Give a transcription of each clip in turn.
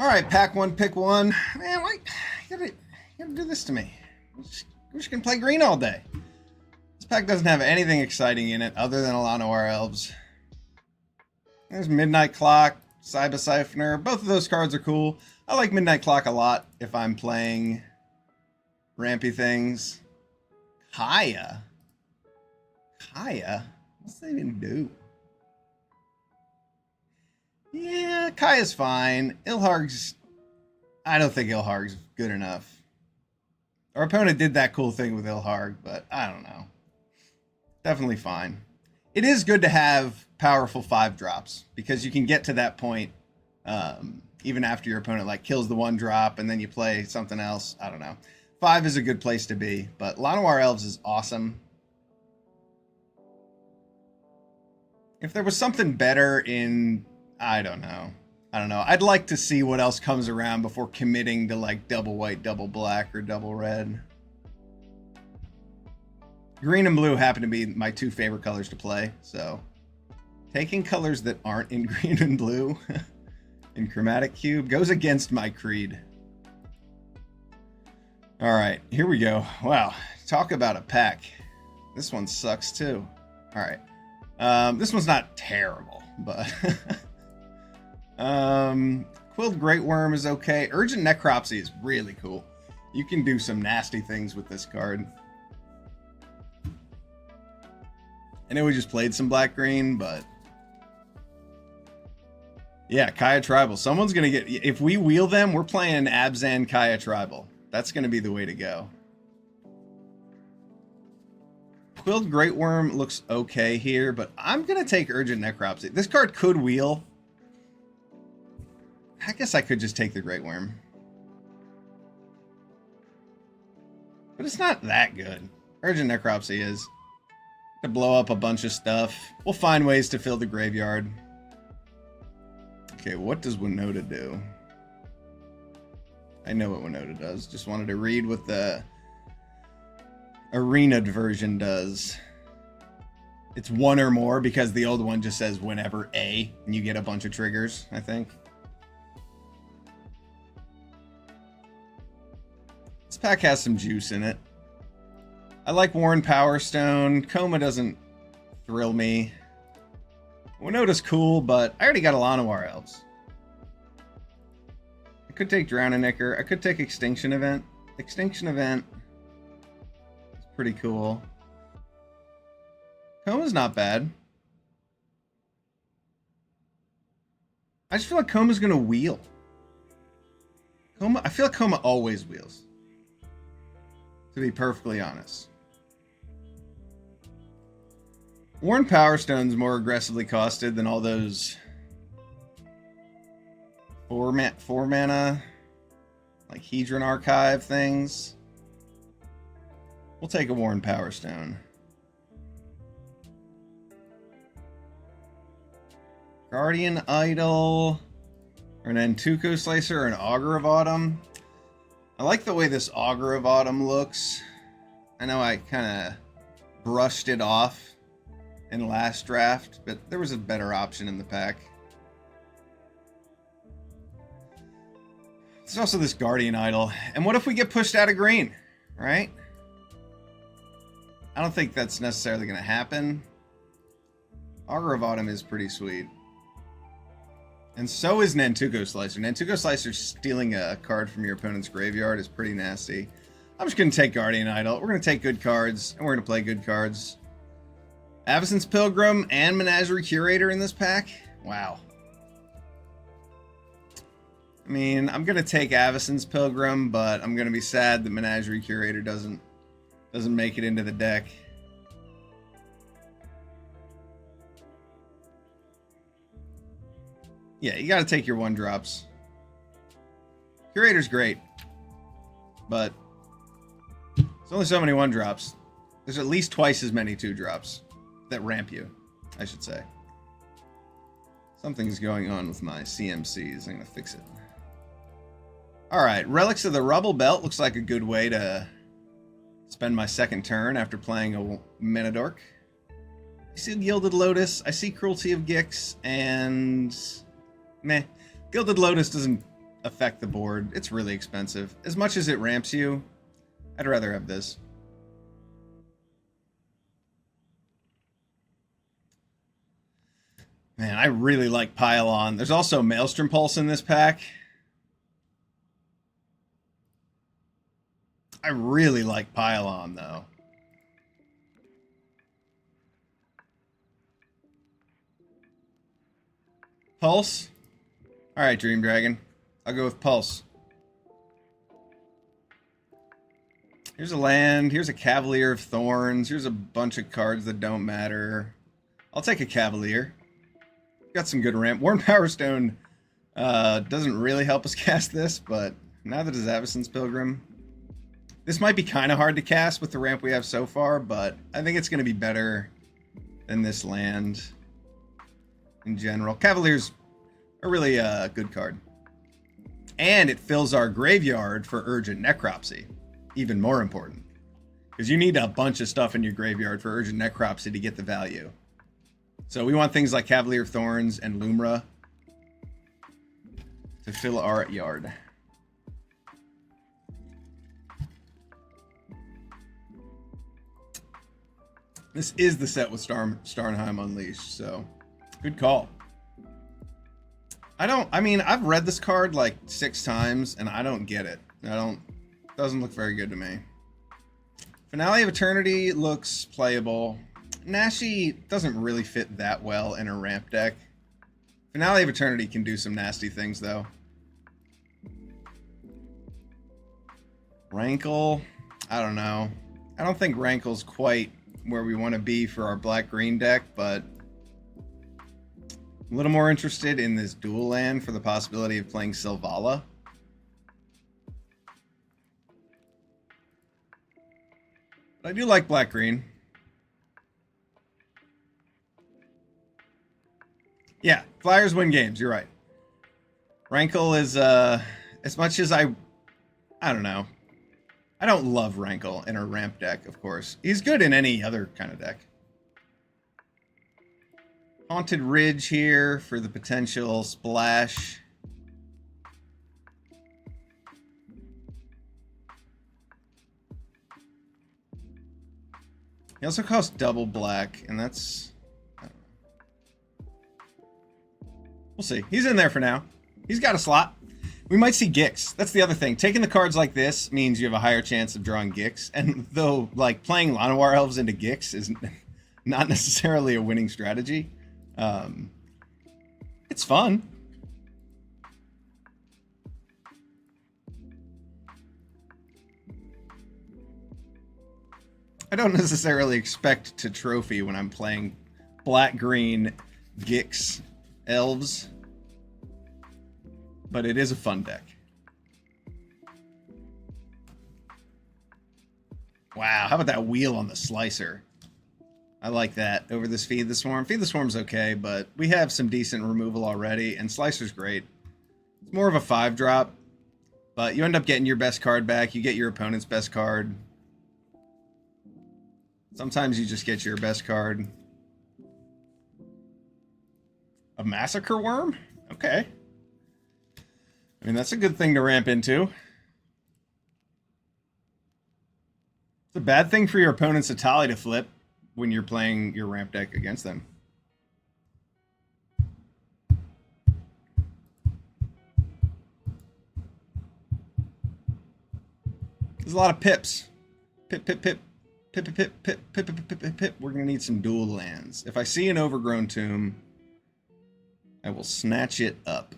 All right, pack one, pick one. Man, why you gotta do this to me? We're just gonna play green all day. This pack doesn't have anything exciting in it other than Llanowar Elves. There's Midnight Clock, Cyber Siphoner. Both of those cards are cool. I like Midnight Clock a lot if I'm playing rampy things. Kaya? Kaya? What's that even do? Yeah, Kaya's fine. Ilharg's... I don't think Ilharg's good enough. Our opponent did that cool thing with Ilharg, but I don't know. Definitely fine. It is good to have powerful 5-drops, because you can get to that point even after your opponent like kills the 1-drop and then you play something else. I don't know. 5 is a good place to be, but Llanowar Elves is awesome. If there was something better in... I don't know. I'd like to see what else comes around before committing to like double white, double black, or double red. Green and blue happen to be my 2 favorite colors to play, so taking colors that aren't in green and blue in Chromatic Cube goes against my creed. All right, here we go. Wow, talk about a pack. This one sucks too. All right, this one's not terrible, but Quilled Great Worm is okay. Urgent Necropsy is really cool. You can do some nasty things with this card. I know we just played some black-green, but... yeah, Kaya Tribal. Someone's going to get... if we wheel them, we're playing Abzan Kaya Tribal. That's going to be the way to go. Quilled Great Worm looks okay here, but I'm going to take Urgent Necropsy. This card could wheel. I guess I could just take the Great Worm. But it's not that good. Urgent Necropsy is. To blow up a bunch of stuff. We'll find ways to fill the graveyard. Okay, what does Winota do? I know what Winota does. Just wanted to read what the Arena version does. It's 1 or more because the old one just says whenever A, and you get a bunch of triggers, I think. This pack has some juice in it. I like Warren Power Stone. Coma doesn't thrill me. Winota's cool, but I already got a Llanowar Elves. I could take Drowning-Nicker. I could take Extinction Event. Extinction Event is pretty cool. Coma's not bad. I just feel like Coma's gonna wheel. I feel like Coma always wheels, to be perfectly honest. Warren Power Stone's more aggressively costed than all those 4 mana, like Hedron Archive things. We'll take a Warren Power Stone. Guardian Idol, or an Antuco Slicer, or an Augur of Autumn. I like the way this Augur of Autumn looks. I know I kind of brushed it off in last draft, but there was a better option in the pack. There's also this Guardian Idol. And what if we get pushed out of green, right? I don't think that's necessarily going to happen. Augur of Autumn is pretty sweet. And so is Nantuko Slicer. Nantuko Slicer stealing a card from your opponent's graveyard is pretty nasty. I'm just going to take Guardian Idol. We're going to take good cards, and we're going to play good cards. Avacyn's Pilgrim and Menagerie Curator in this pack? Wow. I mean, I'm going to take Avacyn's Pilgrim, but I'm going to be sad that Menagerie Curator doesn't make it into the deck. Yeah, you got to take your 1-drops. Curator's great, but there's only so many 1-drops. There's at least twice as many 2-drops that ramp you, I should say. Something's going on with my CMCs. I'm going to fix it. Alright, Relics of the Rubble Belt looks like a good way to spend my second turn after playing a Menadork. I see Gilded Lotus, I see Cruelty of Gix, and... meh. Gilded Lotus doesn't affect the board. It's really expensive. As much as it ramps you, I'd rather have this. Man, I really like Pile-On. There's also Maelstrom Pulse in this pack. I really like Pile-On, though. Pulse? Alright, Dream Dragon. I'll go with Pulse. Here's a land. Here's a Cavalier of Thorns. Here's a bunch of cards that don't matter. I'll take a Cavalier. Got some good ramp. Worn Power Stone doesn't really help us cast this, but now that it's Avacyn's Pilgrim, this might be kind of hard to cast with the ramp we have so far, but I think it's going to be better than this land in general. Cavalier's a really good card. And it fills our graveyard for Urgent Necropsy. Even more important. Because you need a bunch of stuff in your graveyard for Urgent Necropsy to get the value. So we want things like Cavalier of Thorns and Lumra to fill our yard. This is the set with Starnheim Unleashed, so good call. I mean, I've read this card like 6 times and I don't get it. Doesn't look very good to me. Finale of Eternity looks playable. Nashi doesn't really fit that well in a ramp deck. Finale of Eternity can do some nasty things, though. Rankle, I don't know. I don't think Rankle's quite where we want to be for our black-green deck, but I'm a little more interested in this dual land for the possibility of playing Sylvala. But I do like black-green. Yeah, Flyers win games, you're right. Rankle is, as much as I don't know. I don't love Rankle in a ramp deck, of course. He's good in any other kind of deck. Haunted Ridge here for the potential splash. He also costs double black, and that's... We'll see. He's in there for now. He's got a slot. We might see Gix. That's the other thing. Taking the cards like this means you have a higher chance of drawing Gix. And though, like, playing Llanowar Elves into Gix is not necessarily a winning strategy, it's fun. I don't necessarily expect to trophy when I'm playing black-green Gix Elves, but it is a fun deck. Wow, how about that wheel on the slicer? I like that over this Feed the Swarm. Feed the Swarm's okay, but we have some decent removal already, and Slicer's great. It's more of a 5-drop, but you end up getting your best card back. You get your opponent's best card. Sometimes you just get your best card. A Massacre Worm? Okay. I mean, that's a good thing to ramp into. It's a bad thing for your opponent's Atali to flip when you're playing your ramp deck against them. There's a lot of pips. Pip, pip, pip. Pip, pip, pip, pip, pip, pip, pip, pip, pip. We're going to need some dual lands. If I see an Overgrown Tomb, I will snatch it up.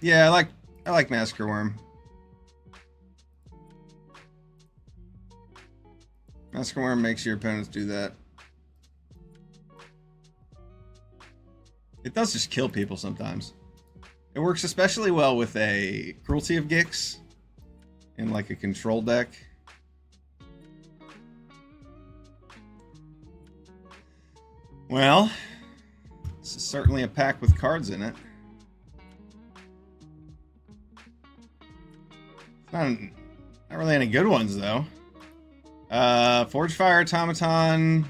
Yeah, I like Massacre Worm. Massacre Worm makes your opponents do that. It does just kill people sometimes. It works especially well with a Cruelty of Gix in like a control deck. Well, this is certainly a pack with cards in it. Not really any good ones, though. Forge Fire Automaton.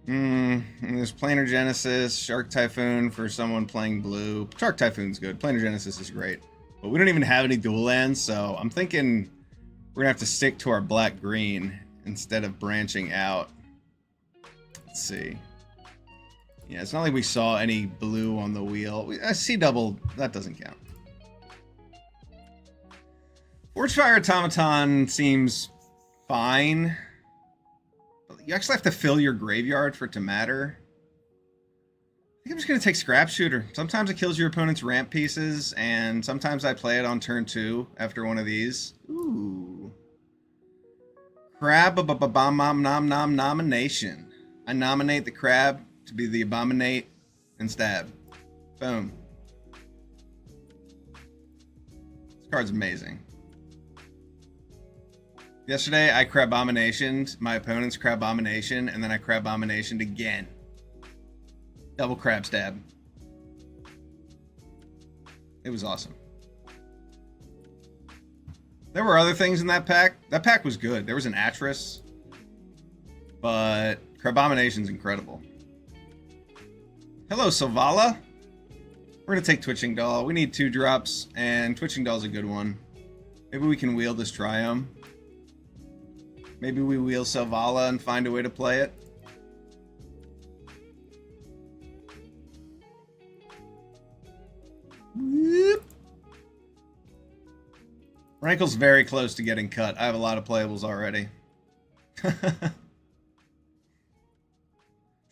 And there's Planar Genesis, Shark Typhoon for someone playing blue. Shark Typhoon's good. Planar Genesis is great. But we don't even have any dual lands, so I'm thinking we're going to have to stick to our black-green instead of branching out. Let's see. Yeah, it's not like we saw any blue on the wheel. I see double. That doesn't count. Forgefire Automaton seems fine. But you actually have to fill your graveyard for it to matter. I think I'm just going to take Scrap Shooter. Sometimes it kills your opponent's ramp pieces, and sometimes I play it on turn 2 after one of these. Ooh. Crab nomination. I nominate the crab to be the abominate and stab. Boom. This card's amazing. Yesterday, I Crabominationed my opponent's Crabomination, and then I Crabominationed again. Double crab stab. It was awesome. There were other things in that pack. That pack was good. There was an Atris. But Crabomination's incredible. Hello, Silvala. We're going to take Twitching Doll. We need 2 drops, and Twitching Doll's a good one. Maybe we can wheel this Triome. Maybe we wheel Silvala and find a way to play it. Whoop. Rankle's very close to getting cut. I have a lot of playables already.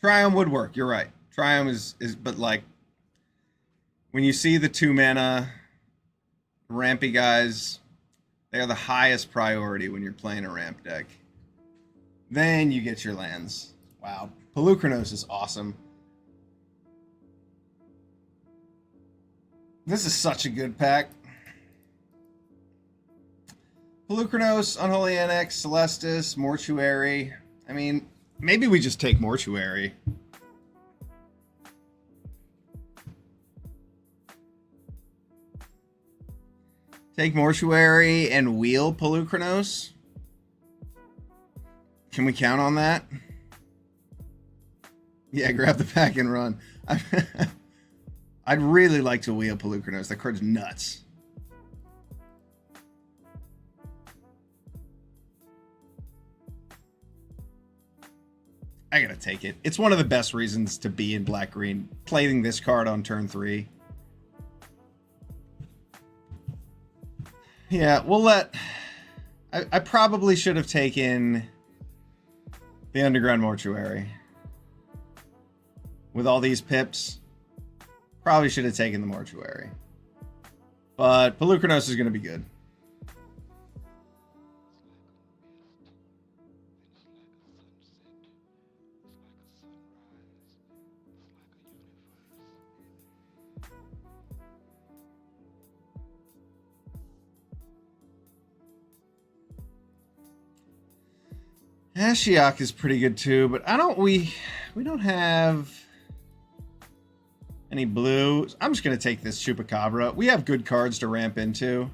Triome would work. You're right. Triome is but like when you see the 2 mana rampy guys, they are the highest priority when you're playing a ramp deck. Then you get your lands. Wow. Pelucranos is awesome. This is such a good pack. Pelucranos, Unholy Annex, Celestis, Mortuary. I mean, maybe we just take Mortuary. Take Mortuary and wheel Pelucranos. Can we count on that? Yeah, grab the pack and run. I'd really like to wheel Pelucranos. That card's nuts. I gotta take it. It's one of the best reasons to be in black-green. Playing this card on turn 3. Yeah, we'll let... I probably should have taken the Underground Mortuary. With all these pips, probably should have taken the Mortuary. But Pelucranos is going to be good. Ashiok is pretty good too, but we don't have any blue. I'm just gonna take this Chupacabra. We have good cards to ramp into.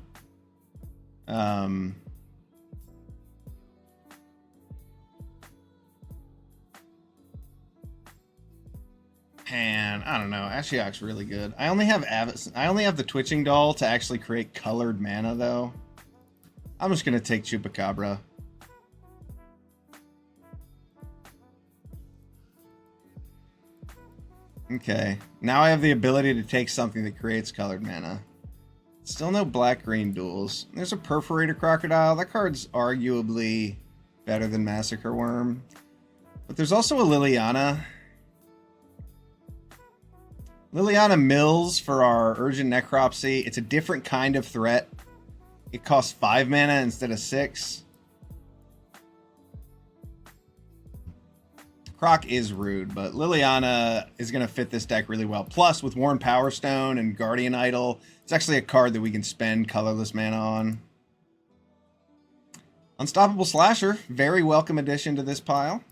Man, I don't know. Ashiok's really good. I only have the Twitching Doll to actually create colored mana though. I'm just gonna take Chupacabra. Okay, now I have the ability to take something that creates colored mana. Still no black-green duels. There's a Perforator Crocodile. That card's arguably better than Massacre Worm. But there's also a Liliana. Liliana mills for our Urgent Necropsy. It's a different kind of threat. It costs 5 mana instead of 6. Croc is rude, but Liliana is going to fit this deck really well. Plus, with Worn Power Stone and Guardian Idol, it's actually a card that we can spend colorless mana on. Unstoppable Slasher, very welcome addition to this pile.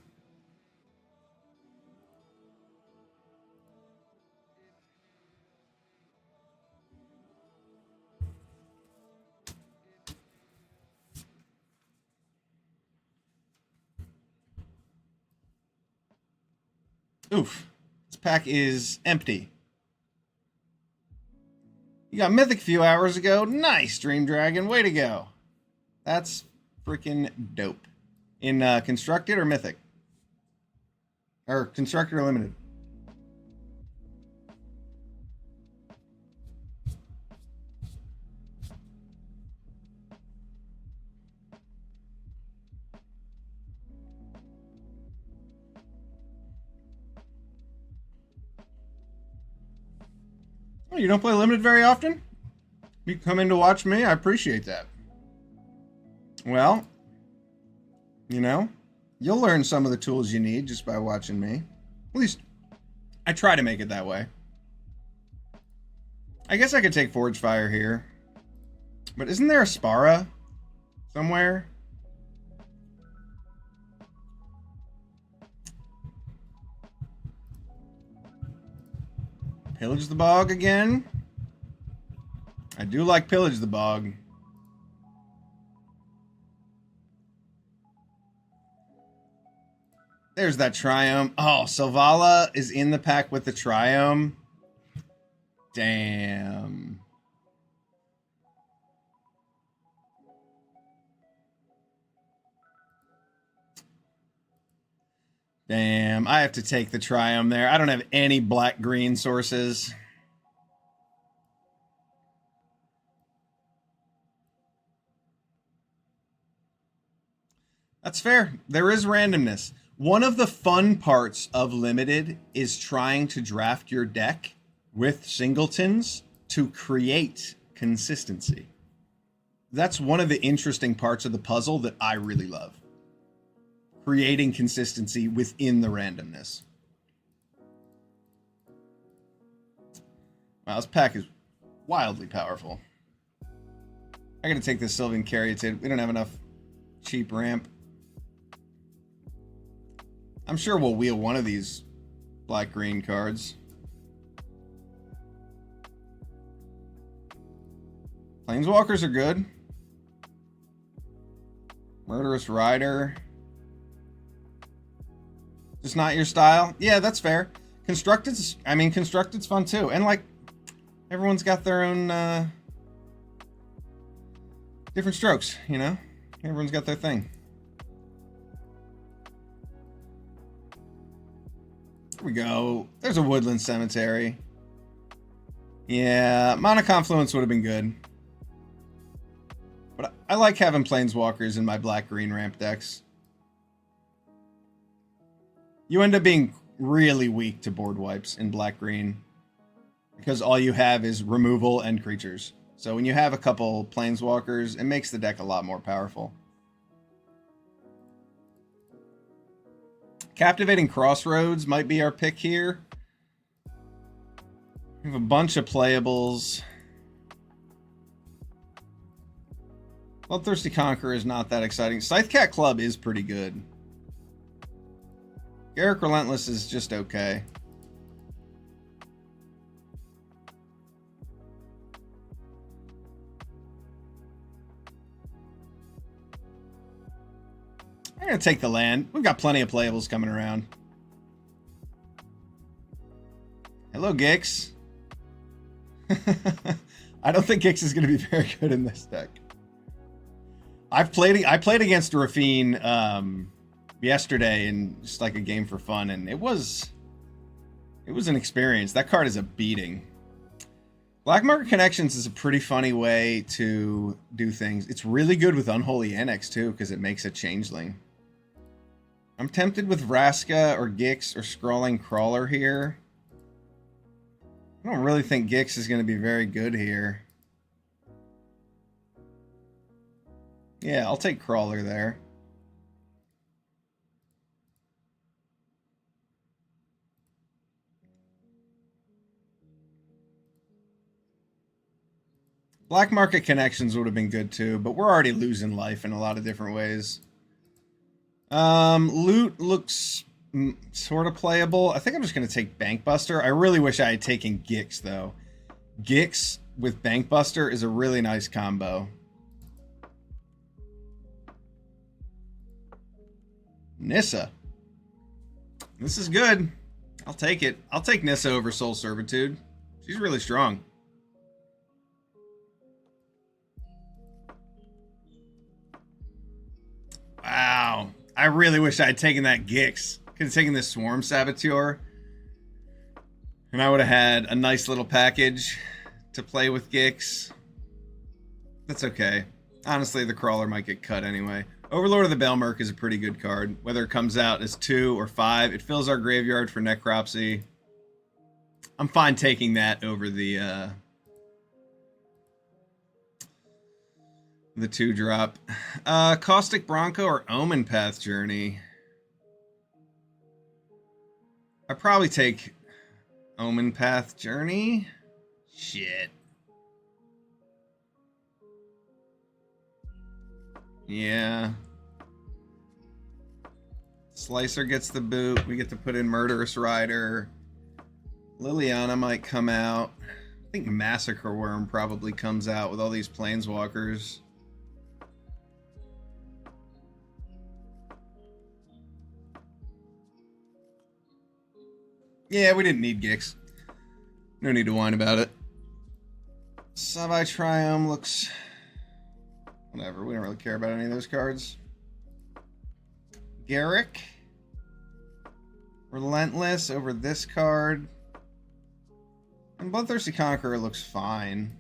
Oof. This pack is empty. You got Mythic a few hours ago. Nice, Dream Dragon. Way to go. That's freaking dope. In Constructed or Mythic? Or Constructed or Limited? Oh, you don't play Limited very often? You come in to watch me? I appreciate that. Well, you know, you'll learn some of the tools you need just by watching me. At least, I try to make it that way. I guess I could take Forge Fire here. But isn't there a Spara somewhere? Pillage the Bog again. I do like Pillage the Bog. There's that Triome. Oh, Selvala is in the pack with the Triome. Damn. Damn, I have to take the Triome there. I don't have any black-green sources. That's fair. There is randomness. One of the fun parts of Limited is trying to draft your deck with singletons to create consistency. That's one of the interesting parts of the puzzle that I really love. Creating consistency within the randomness. Wow, this pack is wildly powerful. I gotta take this Sylvan Caryatid. We don't have enough cheap ramp. I'm sure we'll wheel one of these black-green cards. Planeswalkers are good. Murderous Rider. Just not your style? Yeah, that's fair. Constructed's fun too. And like, everyone's got their own different strokes, you know? Everyone's got their thing. Here we go. There's a Woodland Cemetery. Yeah, Mana Confluence would have been good. But I like having Planeswalkers in my black-green ramp decks. You end up being really weak to board wipes in black-green because all you have is removal and creatures. So when you have a couple Planeswalkers, it makes the deck a lot more powerful. Captivating Crossroads might be our pick here. We have a bunch of playables. Bloodthirsty Conqueror is not that exciting. Scythecat Club is pretty good. Garruk Relentless is just okay. I'm going to take the land. We've got plenty of playables coming around. Hello, Gix. I don't think Gix is going to be very good in this deck. I played against Rafine yesterday in just like a game for fun, and it was an experience. That card is a beating. Black Market Connections is a pretty funny way to do things. It's really good with Unholy Annex too, because it makes a changeling. I'm tempted with Vraska or Gix or Scrawling Crawler here. I don't really think Gix is going to be very good here. Yeah, I'll take Crawler there. Black Market Connections would have been good too, but we're already losing life in a lot of different ways. Loot looks sort of playable. I think I'm just going to take Bankbuster. I really wish I had taken Gix, though. Gix with Bankbuster is a really nice combo. Nissa. This is good. I'll take it. I'll take Nissa over Soul Servitude. She's really strong. Wow. I really wish I had taken that Gix. Could have taken this Swarm Saboteur. And I would have had a nice little package to play with Gix. That's okay. Honestly, the Crawler might get cut anyway. Overlord of the Belmerk is a pretty good card. Whether it comes out as 2 or 5, it fills our graveyard for Necropsy. I'm fine taking that over the 2-drop. Caustic Bronco or Omen Path Journey? I'd probably take Omen Path Journey. Shit. Yeah. Slicer gets the boot. We get to put in Murderous Rider. Liliana might come out. I think Massacre Worm probably comes out with all these Planeswalkers. Yeah, we didn't need Gix. No need to whine about it. Savai Triumph looks... whatever, we don't really care about any of those cards. Garrick. Relentless over this card. And Bloodthirsty Conqueror looks fine.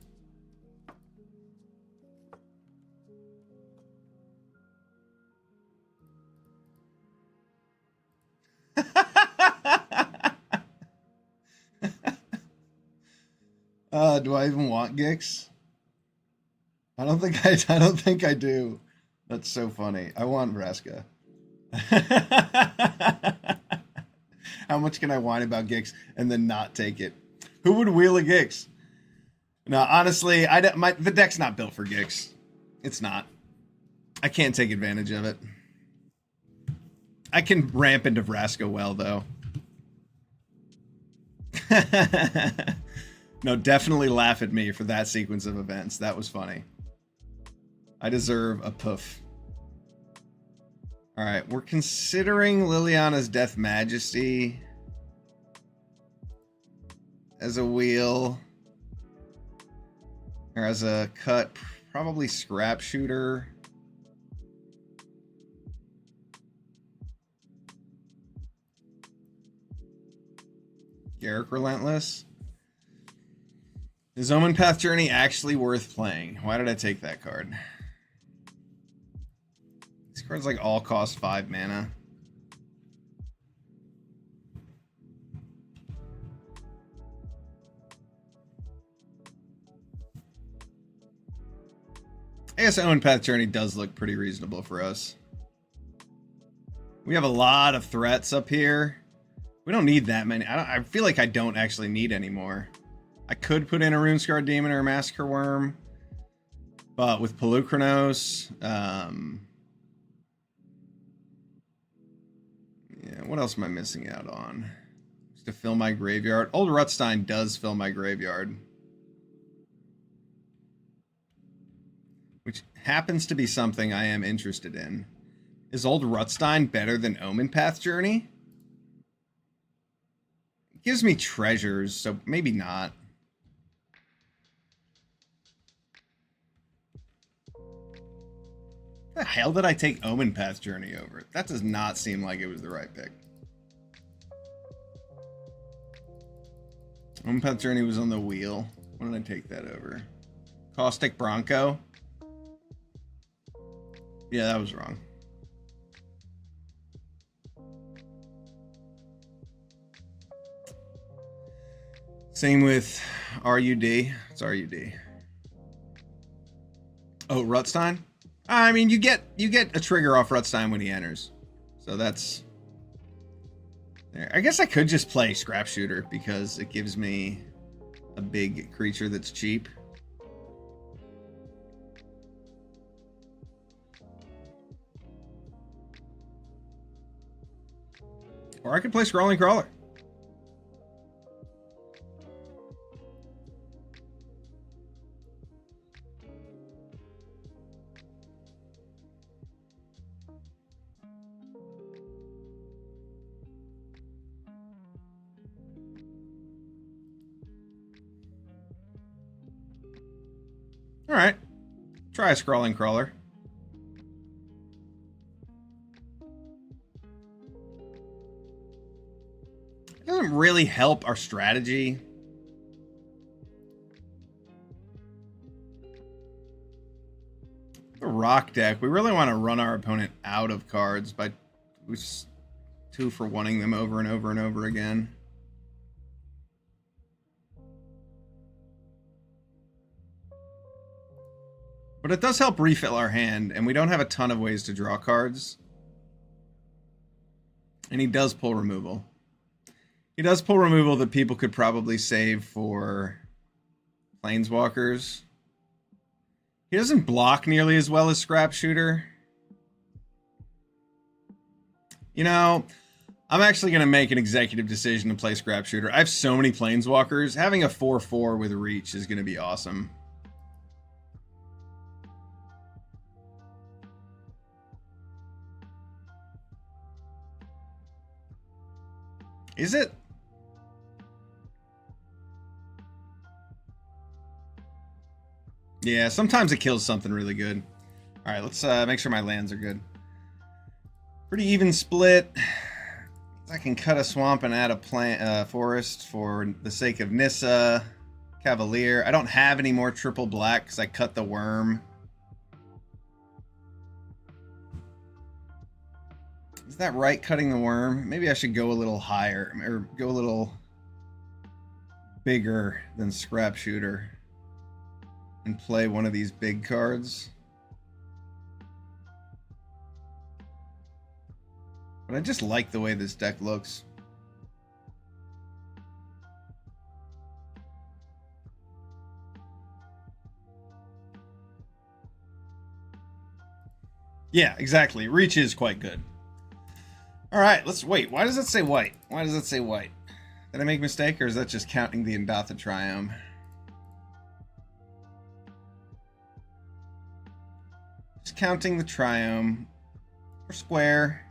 Do I even want Gix? I don't think I do. That's so funny. I want Vraska. How much can I whine about Gix and then not take it? Who would wheel a Gix? No, honestly, the deck's not built for Gix. It's not. I can't take advantage of it. I can ramp into Vraska well, though. No, definitely laugh at me for that sequence of events. That was funny. I deserve a poof. Alright, we're considering Liliana's Death Majesty as a wheel. Or as a cut. Probably Scrap Shooter. Garrick Relentless. Is Omen Path Journey actually worth playing? Why did I take that card? This card's like all cost 5 mana. I guess Omen Path Journey does look pretty reasonable for us. We have a lot of threats up here. We don't need that many. I feel like I don't actually need any more. I could put in a Runescarred Demon or a Massacre Worm, but with Polukranos, yeah, what else am I missing out on? Just to fill my graveyard. Old Rutstein does fill my graveyard, which happens to be something I am interested in. Is Old Rutstein better than Omen Path Journey? It gives me treasures, so maybe not. The hell did I take Omen Path Journey over? That does not seem like it was the right pick. Omen Path Journey was on the wheel. Why did I take that over? Caustic Bronco? Yeah, that was wrong. Same with RUD. It's RUD. Oh, Rutstein? I mean, you get a trigger off Rutstein when he enters. So that's there. I guess I could just play Scrap Shooter because it gives me a big creature that's cheap. Or I could play Scrawling Crawler. Alright. Try a Scrawling Crawler. It doesn't really help our strategy. The rock deck, we really want to run our opponent out of cards by 2-for-1ing them over and over and over again. But it does help refill our hand, and we don't have a ton of ways to draw cards. And he does pull removal. He does pull removal that people could probably save for Planeswalkers. He doesn't block nearly as well as Scrap Shooter. You know, I'm actually going to make an executive decision to play Scrap Shooter. I have so many Planeswalkers. Having a 4/4 with reach is going to be awesome. Is it? Yeah, sometimes it kills something really good. All right, let's make sure my lands are good. Pretty even split. I can cut a swamp and add a forest for the sake of Nissa. Cavalier. I don't have any more triple black because I cut the worm. Is that right, cutting the worm? Maybe I should go a little higher, or go a little bigger than Scrap Shooter and play one of these big cards. But I just like the way this deck looks. Yeah, exactly. Reach is quite good. All right, let's wait. Why does it say white? Why does it say white? Did I make a mistake, or is that just counting the Indatha Triome? Just counting the Triome. Or square.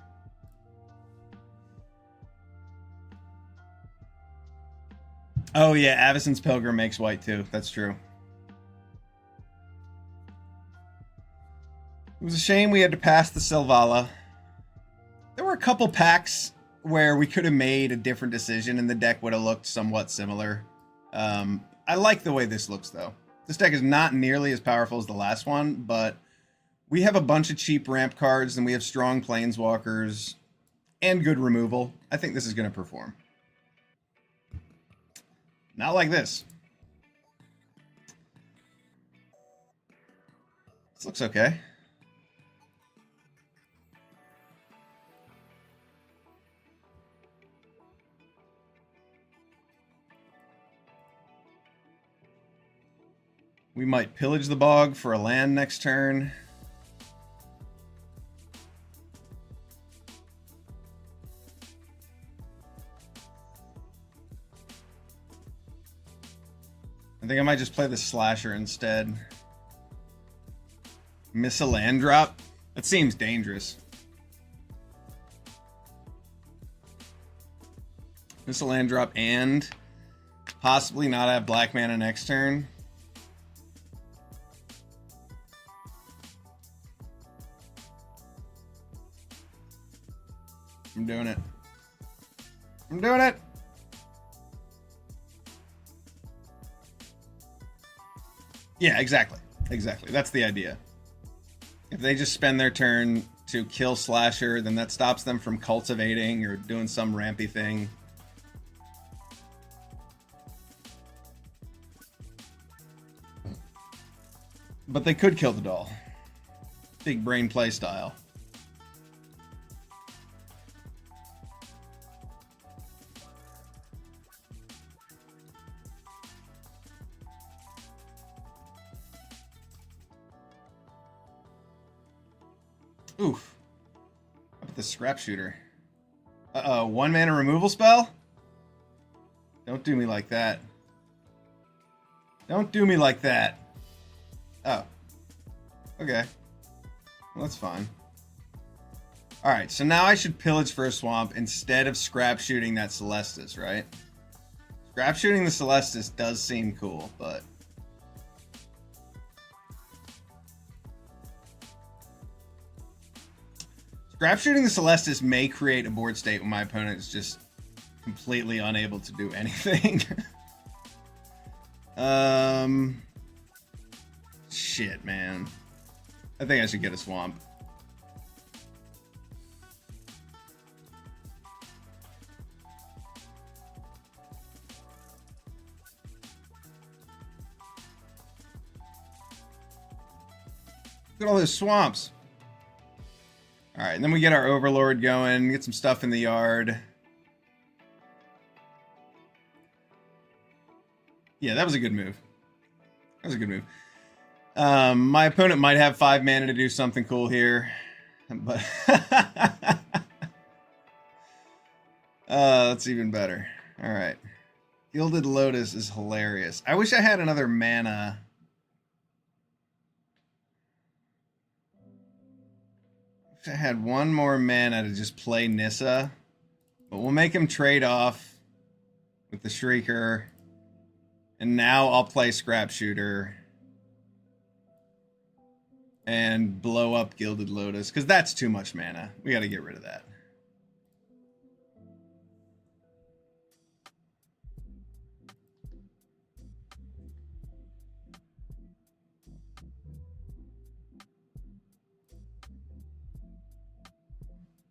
Oh yeah, Avacyn's Pilgrim makes white too. That's true. It was a shame we had to pass the Selvala. There were a couple packs where we could have made a different decision and the deck would have looked somewhat similar. I like the way this looks, though. This deck is not nearly as powerful as the last one, but we have a bunch of cheap ramp cards and we have strong Planeswalkers and good removal. I think this is going to perform. Not like this. This looks okay. We might pillage the bog for a land next turn. I think I might just play the Slasher instead. Miss a land drop? That seems dangerous. Miss a land drop and possibly not have black mana next turn. I'm doing it. I'm doing it. Yeah, exactly. Exactly. That's the idea. If they just spend their turn to kill Slasher, then that stops them from cultivating or doing some rampy thing. But they could kill the doll. Big brain play style. Oof. How about the Scrap Shooter? Uh-oh, 1 mana removal spell? Don't do me like that. Don't do me like that. Oh. Okay. Well, that's fine. Alright, so now I should pillage for a swamp instead of Scrap Shooting that Celestis, right? Scrap Shooting the Celestis does seem cool, but... Scrap shooting the Celestis may create a board state when my opponent is just completely unable to do anything. Shit, man. I think I should get a swamp. Look at all those swamps. Alright, and then we get our Overlord going, get some stuff in the yard. Yeah, that was a good move. That was a good move. My opponent might have 5 mana to do something cool here. But that's even better. Alright. Gilded Lotus is hilarious. I wish I had another mana. I had one more mana to just play Nissa, but we'll make him trade off with the Shrieker, and now I'll play Scrap Shooter and blow up Gilded Lotus, because that's too much mana. We got to get rid of that.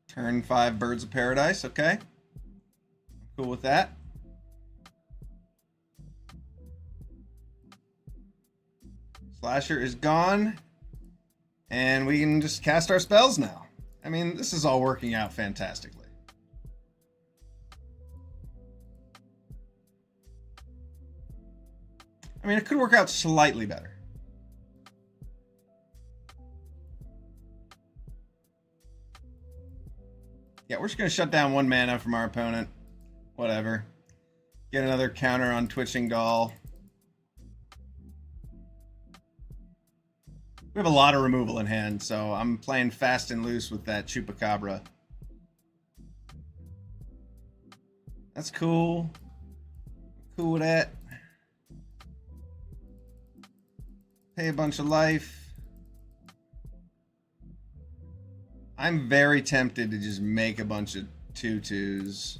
Turn 5 Birds of Paradise, okay. Cool with that. Slasher is gone. And we can just cast our spells now. I mean, this is all working out fantastically. I mean, it could work out slightly better. Yeah, we're just going to shut down 1 mana from our opponent. Whatever. Get another counter on Twitching Doll. We have a lot of removal in hand, so I'm playing fast and loose with that Chupacabra. That's cool. Cool with that. Pay a bunch of life. I'm very tempted to just make a bunch of 2/2s.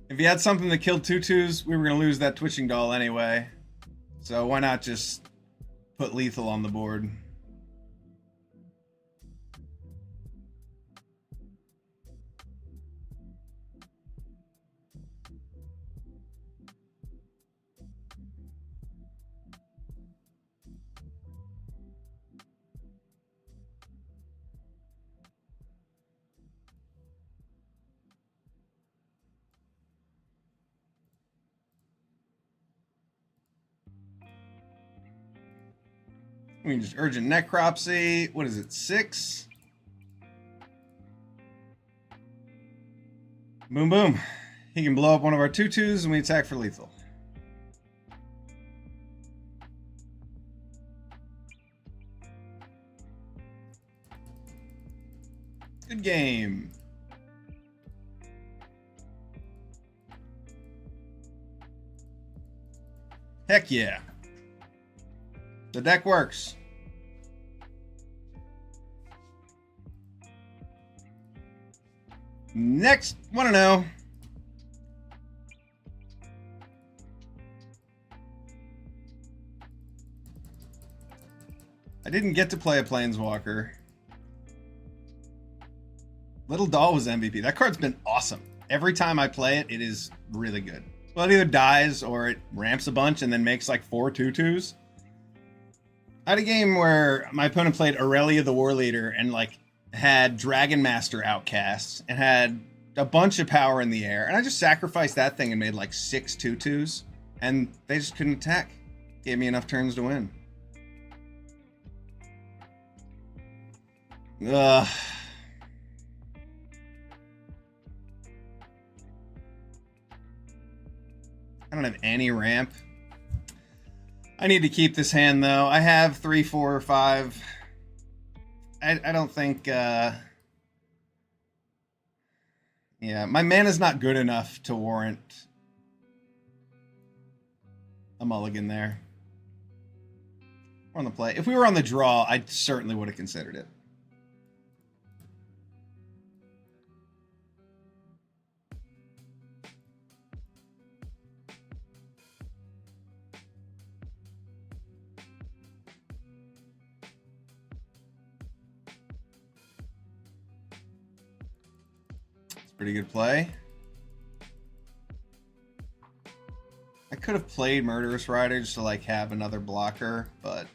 If he had something that killed 2/2s, we were going to lose that Twitching Doll anyway. So why not just put lethal on the board? We can just Urgent Necropsy. What is it, 6? Boom, boom. He can blow up one of our 2/2s and we attack for lethal. Good game. Heck yeah. The deck works. Next, want to know. I didn't get to play a Planeswalker. Little Doll was MVP. That card's been awesome. Every time I play it, it is really good. Well, it either dies or it ramps a bunch and then makes like 4 2/2s. I had a game where my opponent played Aurelia the War Leader and like had Dragon Master outcasts and had a bunch of power in the air, and I just sacrificed that thing and made like 6 2/2s, and they just couldn't attack. Gave me enough turns to win. Ugh. I don't have any ramp. I need to keep this hand, though. I have 3, 4, or 5. I don't think... Yeah, my mana's not good enough to warrant a mulligan there. We're on the play. If we were on the draw, I certainly would have considered it. It's a pretty good play. I could have played Murderous Rider just to like have another blocker, but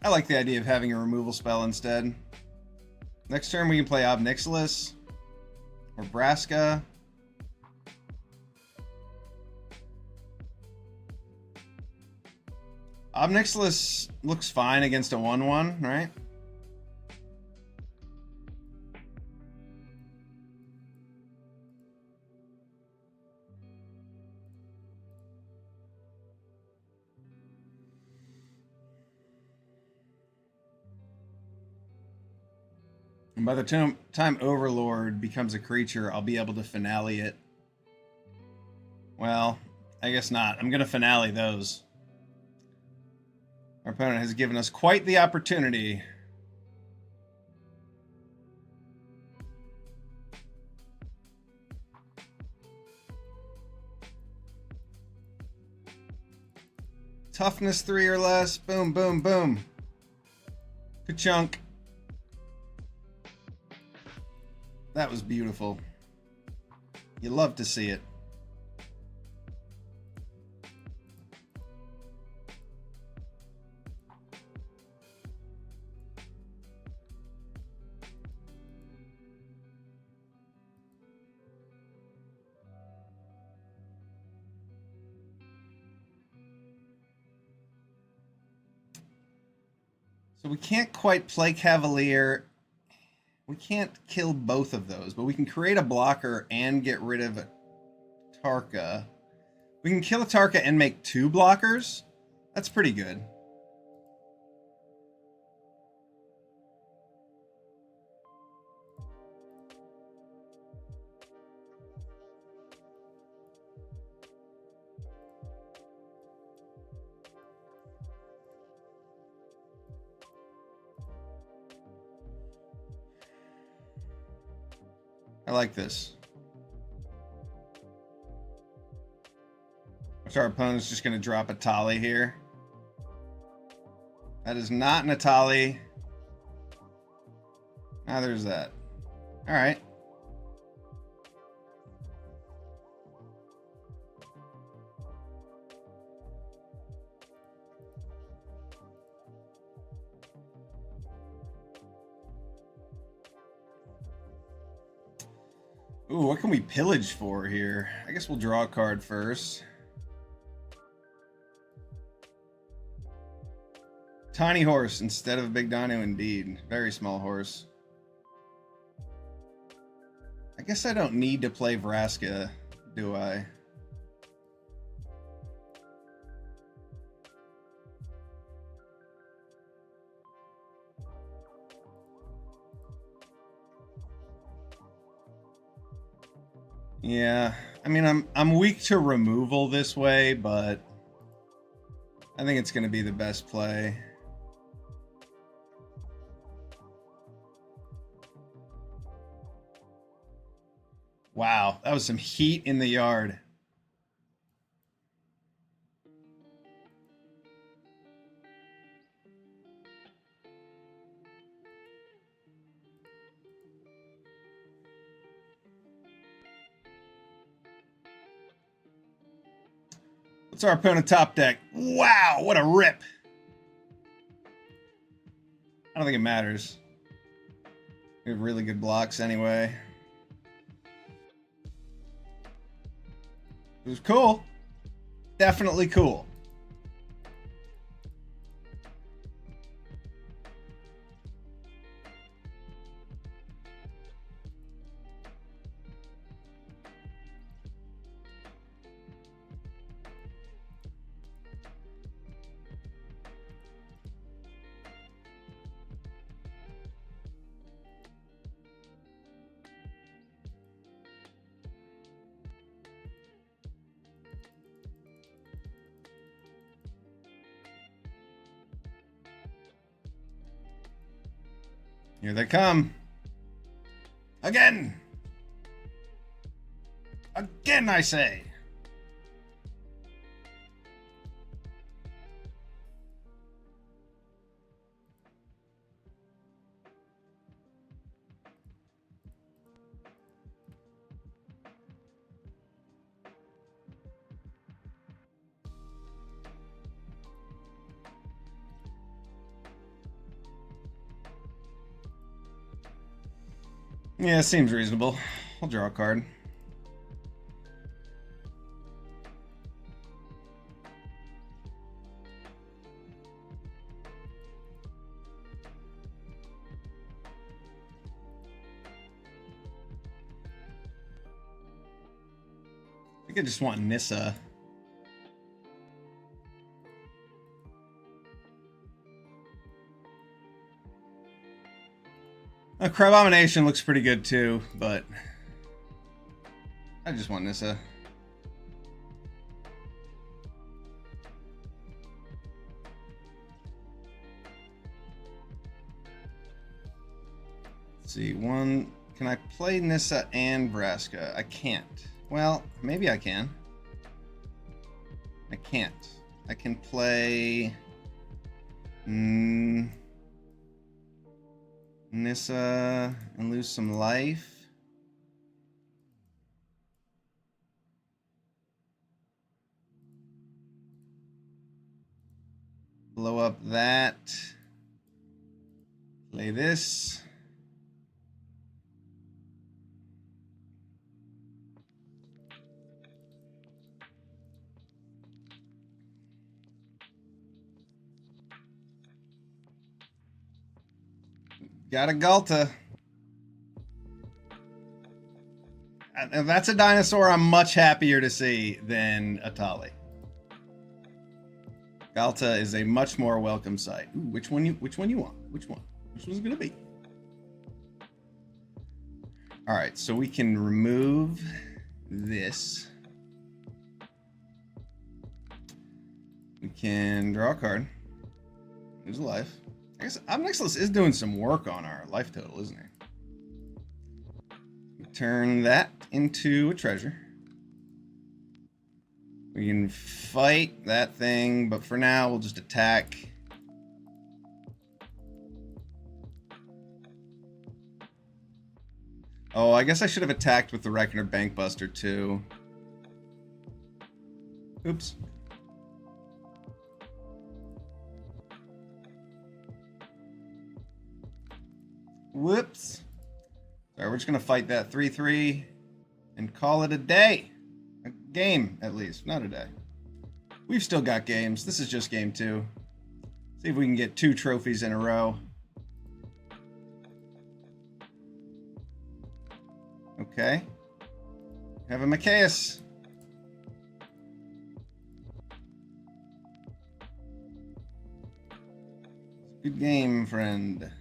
I like the idea of having a removal spell instead. Next turn we can play Ob Nixilis or Vraska. Ob Nixilis looks fine against a 1/1, right? And by the time Overlord becomes a creature, I'll be able to finale it. Well, I guess not. I'm going to finale those. Our opponent has given us quite the opportunity. Toughness 3 or less. Boom, boom, boom. Ka-chunk. That was beautiful. You love to see it. So we can't quite play Cavalier. We can't kill both of those, but we can create a blocker and get rid of Tarka. We can kill a Tarka and make 2 blockers. That's pretty good. I like this. So our opponent's just going to drop a Tali here. That is not an Atali. Ah, there's that. All right. Ooh, what can we pillage for here? I guess we'll draw a card first. Tiny horse instead of big dino, indeed. Very small horse. I guess I don't need to play Vraska, do I? Yeah, I mean, I'm weak to removal this way, but I think it's going to be the best play. Wow, that was some heat in the yard. What's our opponent top deck? Wow, what a rip. I don't think it matters. We have really good blocks anyway. It was cool. Definitely cool. Here they come. Again! Again, I say! Yeah, seems reasonable. I'll draw a card. I think I just want Nissa. Crabomination looks pretty good too, but I just want Nissa. Let's see, one. Can I play Nissa and Vraska? I can't. Well, maybe I can. I can't. I can play Nissa and lose some life. Blow up that. Play this. Got a Galta. If that's a dinosaur I'm much happier to see than a Tali. Galta is a much more welcome sight. Ooh, which one you want? Which one? Which one's gonna be? Alright, so we can remove this. We can draw a card. Who's alive? I guess Obnixilus is doing some work on our life total, isn't he? We turn that into a treasure. We can fight that thing, but for now we'll just attack. Oh, I guess I should have attacked with the Reckoner Bankbuster too. Oops. Whoops. Alright, we're just going to fight that 3-3 and call it a day. A game, at least. Not a day. We've still got games. This is just game 2. See if we can get 2 trophies in a row. Okay. Have a Machias. Good game, friend.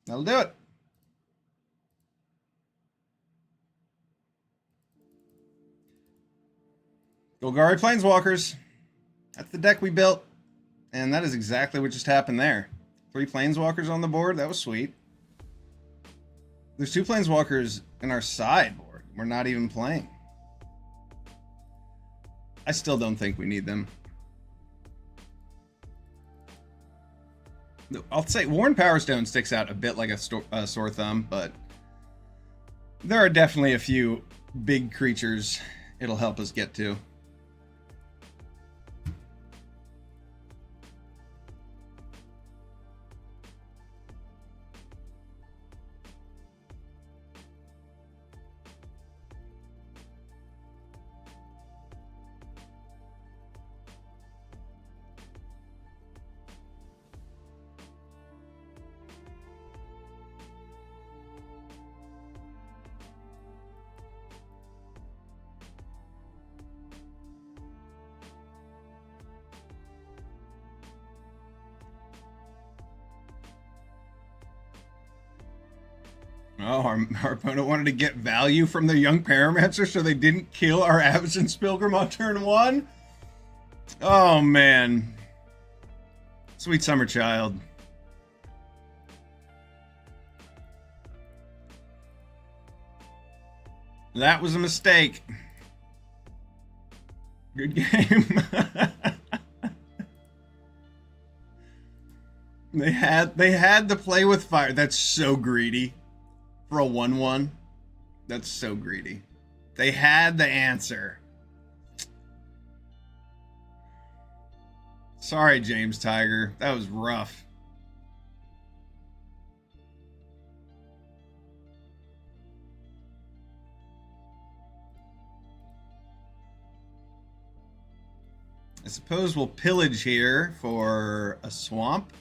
That'll do it. Golgari Planeswalkers. That's the deck we built. And that is exactly what just happened there. 3 Planeswalkers on the board. That was sweet. There's 2 Planeswalkers in our sideboard. We're not even playing. I still don't think we need them. I'll say Worn Power Stone sticks out a bit like a sore thumb, but there are definitely a few big creatures it'll help us get to. Oh, our opponent wanted to get value from their young Paramancer, so they didn't kill our Avacyn's Pilgrim on turn 1? Oh, man. Sweet summer child. That was a mistake. Good game. They had to play with fire. That's so greedy. For a 1/1. That's so greedy. They had the answer. Sorry, James Tiger. That was rough. I suppose we'll pillage here for a swamp.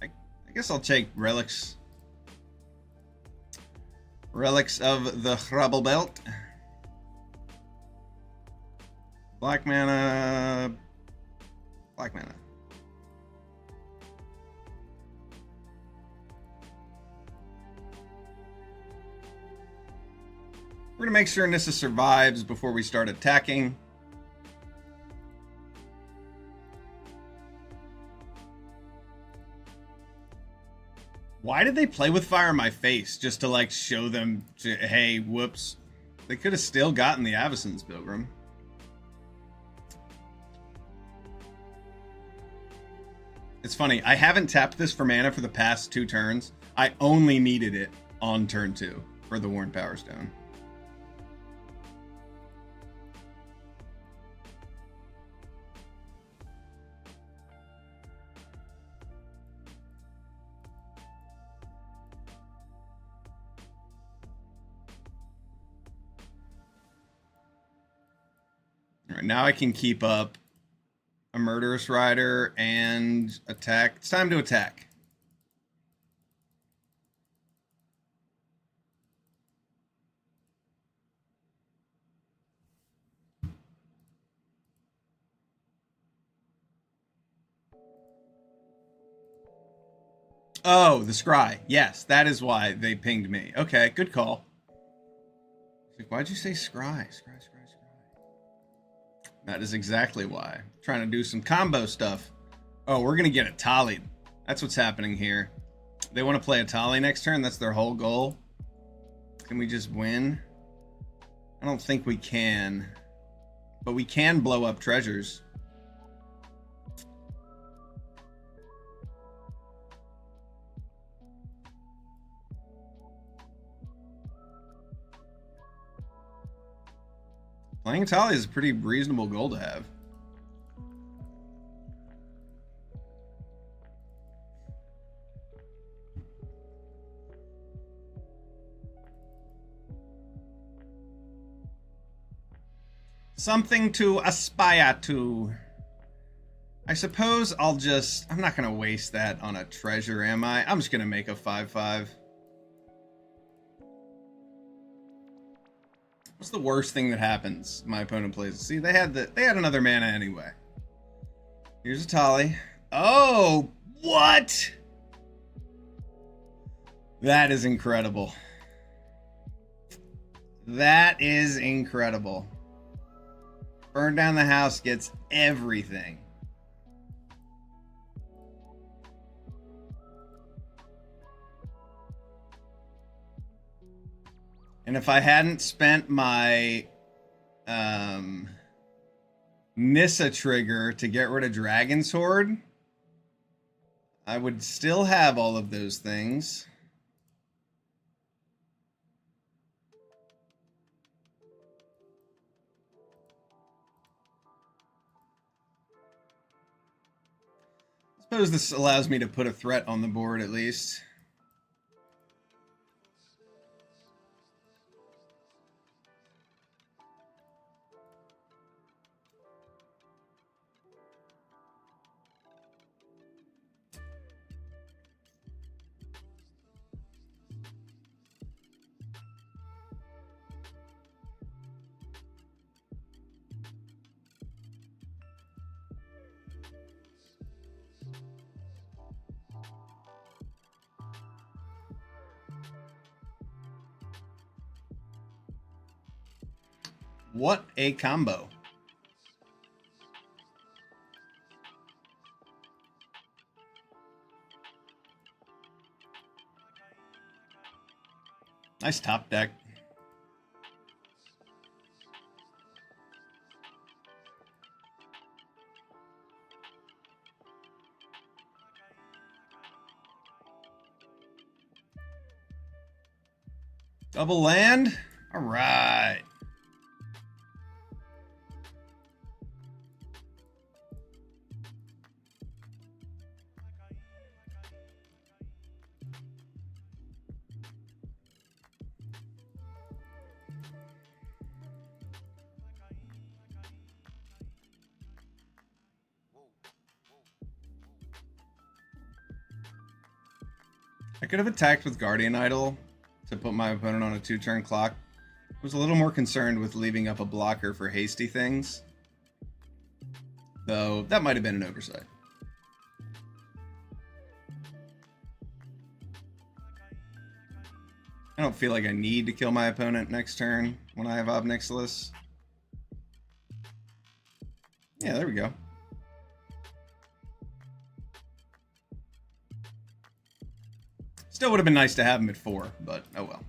I guess I'll take relics. Relics of the Hrubble Belt. Black mana. Black mana. We're going to make sure Nissa survives before we start attacking. Why did they play with fire in my face? Just to, like, show them, hey, whoops. They could have still gotten the Avacyn's Pilgrim. It's funny, I haven't tapped this for mana for the past 2 turns. I only needed it on turn 2 for the Worn Power Stone. Alright, now I can keep up a Murderous Rider and attack. It's time to attack. Oh, the Scry. Yes, that is why they pinged me. Okay, good call. Like, why'd you say Scry? Scry. That is exactly why. I'm trying to do some combo stuff. Oh, we're going to get a Tali. That's what's happening here. They want to play a Tali next turn. That's their whole goal. Can we just win? I don't think we can. But we can blow up treasures. Playing Tali is a pretty reasonable goal to have. Something to aspire to. I suppose I'm not going to waste that on a treasure, am I? I'm just going to make a 5/5. What's the worst thing that happens? My opponent plays. See, they had another mana anyway. Here's a Tali. Oh, what? That is incredible. That is incredible. Burn down the house gets everything. And if I hadn't spent my Nissa trigger to get rid of Dragon's Horde, I would still have all of those things. I suppose this allows me to put a threat on the board at least. What a combo. Nice top deck. Double land. All right. I could have attacked with Guardian Idol to put my opponent on a 2-turn clock. I was a little more concerned with leaving up a blocker for hasty things, though that might have been an oversight. I don't feel like I need to kill my opponent next turn when I have Ob Nixilis. Yeah, there we go. Still would have been nice to have him at 4, but oh well.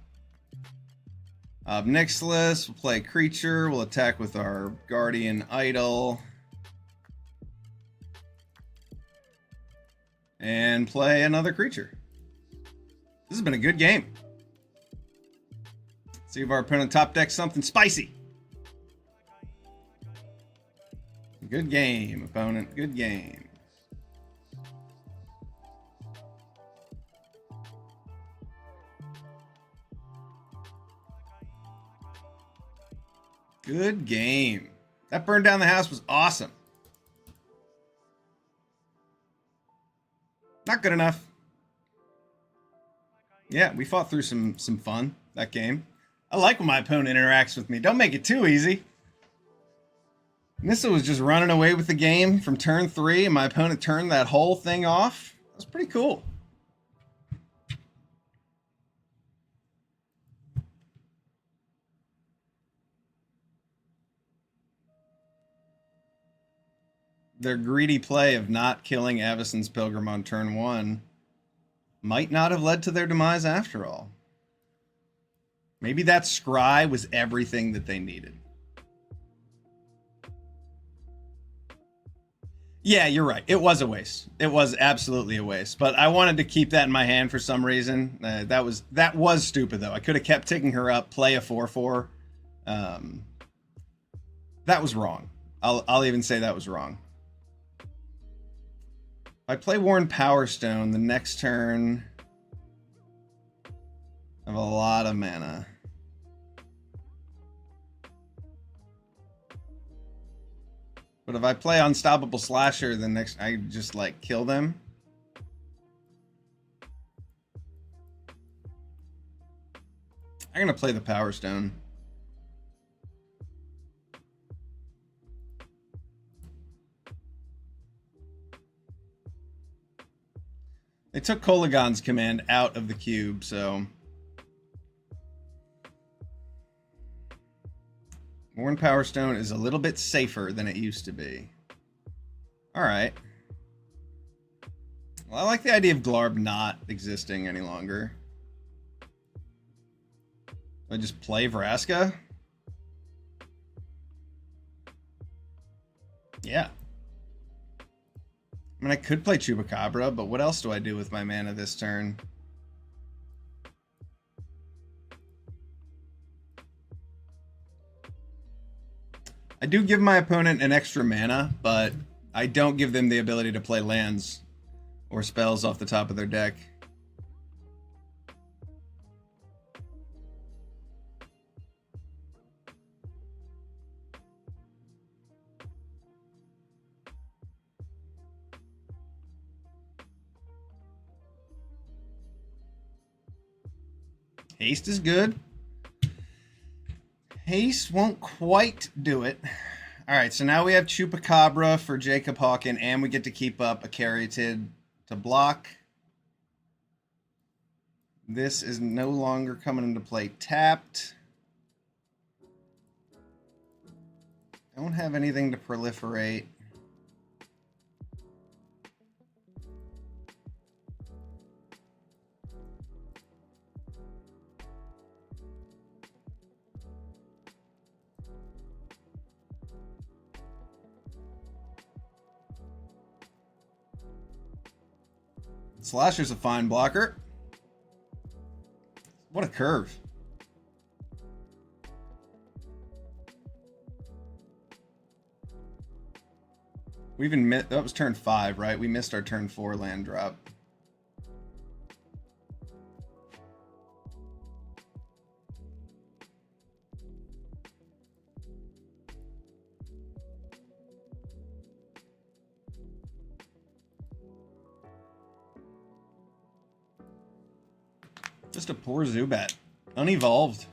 Ob Nixilis, we'll play creature, we'll attack with our Guardian Idol. And play another creature. This has been a good game. See if our opponent top decks something spicy. Good game, opponent. Good game. Good game. That burn down the house was awesome. Not good enough. Yeah, we fought through some fun that game. I like when my opponent interacts with me. Don't make it too easy. Nissa was just running away with the game from turn 3, and my opponent turned that whole thing off. That was pretty cool. Their greedy play of not killing Avacyn's Pilgrim on turn 1 might not have led to their demise after all. Maybe that scry was everything that they needed. Yeah, you're right. It was a waste. It was absolutely a waste. But I wanted to keep that in my hand for some reason. That was stupid, though. I could have kept ticking her up, play a 4/4. That was wrong. I'll even say that was wrong. If I play Worn Power Stone, the next turn I have a lot of mana. But if I play Unstoppable Slasher, then next I just like kill them. I'm gonna play the Power Stone. They took Kolagon's command out of the cube, so Worn Power Stone is a little bit safer than it used to be. Alright. Well, I like the idea of Glarb not existing any longer. I just play Vraska? Yeah. I mean, I could play Chupacabra, but what else do I do with my mana this turn? I do give my opponent an extra mana, but I don't give them the ability to play lands or spells off the top of their deck. Haste is good. Haste won't quite do it. Alright, so now we have Chupacabra for Jacob Hawken, and we get to keep up a Caryatid to block. This is no longer coming into play tapped. Don't have anything to proliferate. Slasher's a fine blocker. What a curve. We even missed, that was turn 5, right? We missed our turn 4 land drop. Just a poor Zubat. Unevolved.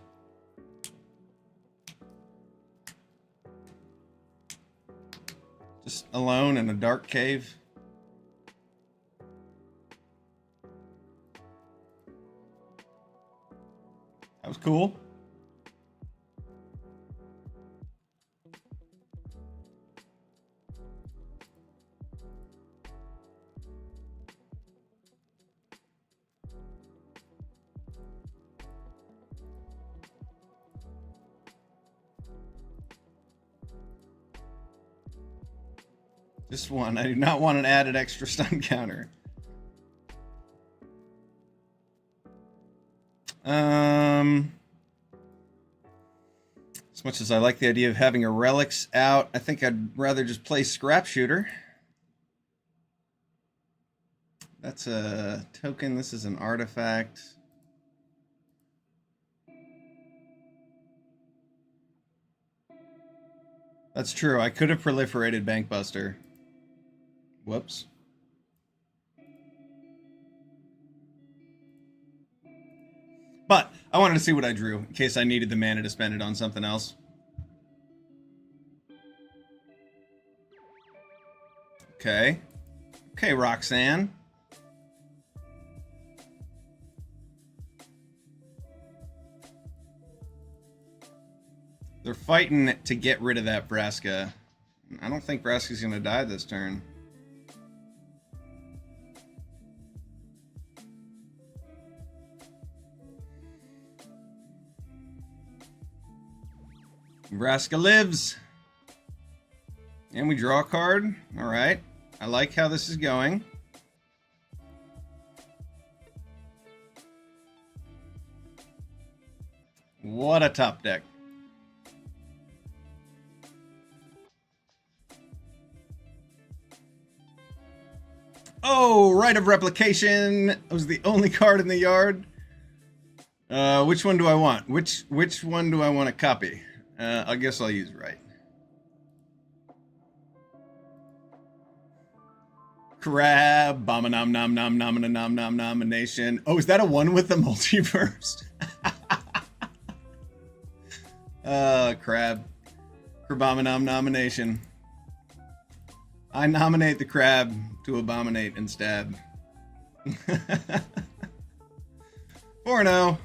Just alone in a dark cave. That was cool. Just one. I do not want an added extra stun counter. As much as I like the idea of having a relics out, I think I'd rather just play Scrap Shooter. That's a token. This is an artifact. That's true. I could have proliferated Bankbuster. Whoops. But I wanted to see what I drew in case I needed the mana to spend it on something else. Okay. Okay, Roxanne. They're fighting to get rid of that Vraska. I don't think Vraska's going to die this turn. Vraska lives. And we draw a card. All right. I like how this is going. What a top deck. Oh, Rite of Replication. That was the only card in the yard. Which one do I want? Which one do I want to copy? I guess I'll use Rite. Crab. Bomba nom nom nom nom nom nom nom nomination. Oh, is that a one with the multiverse? Crab. Crabominum nomination. I nominate the crab to abominate and stab. 4-0.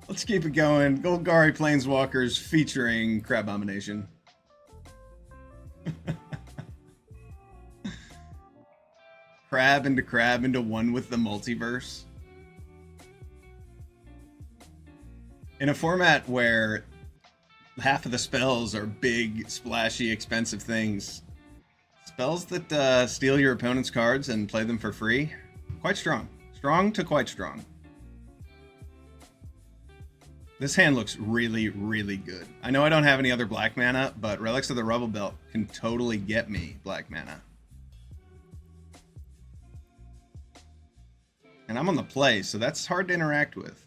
Let's keep it going. Golgari Planeswalkers featuring Crabomination. Crab into one with the multiverse. In a format where half of the spells are big, splashy, expensive things, spells that steal your opponent's cards and play them for free, quite strong. Strong to quite strong. This hand looks really, really good. I know I don't have any other black mana, but Relics of the Rubble Belt can totally get me black mana. And I'm on the play, so that's hard to interact with.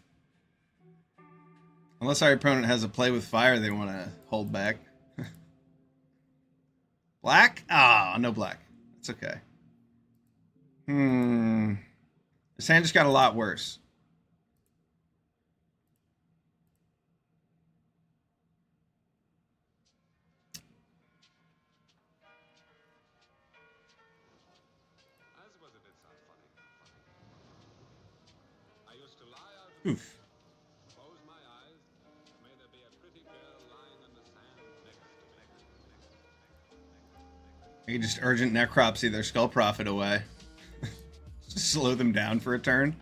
Unless our opponent has a play with fire they want to hold back. Black? Ah, no black. It's okay. This hand just got a lot worse. Oof. I can just urgent necropsy their Skull Prophet away. Just slow them down for a turn.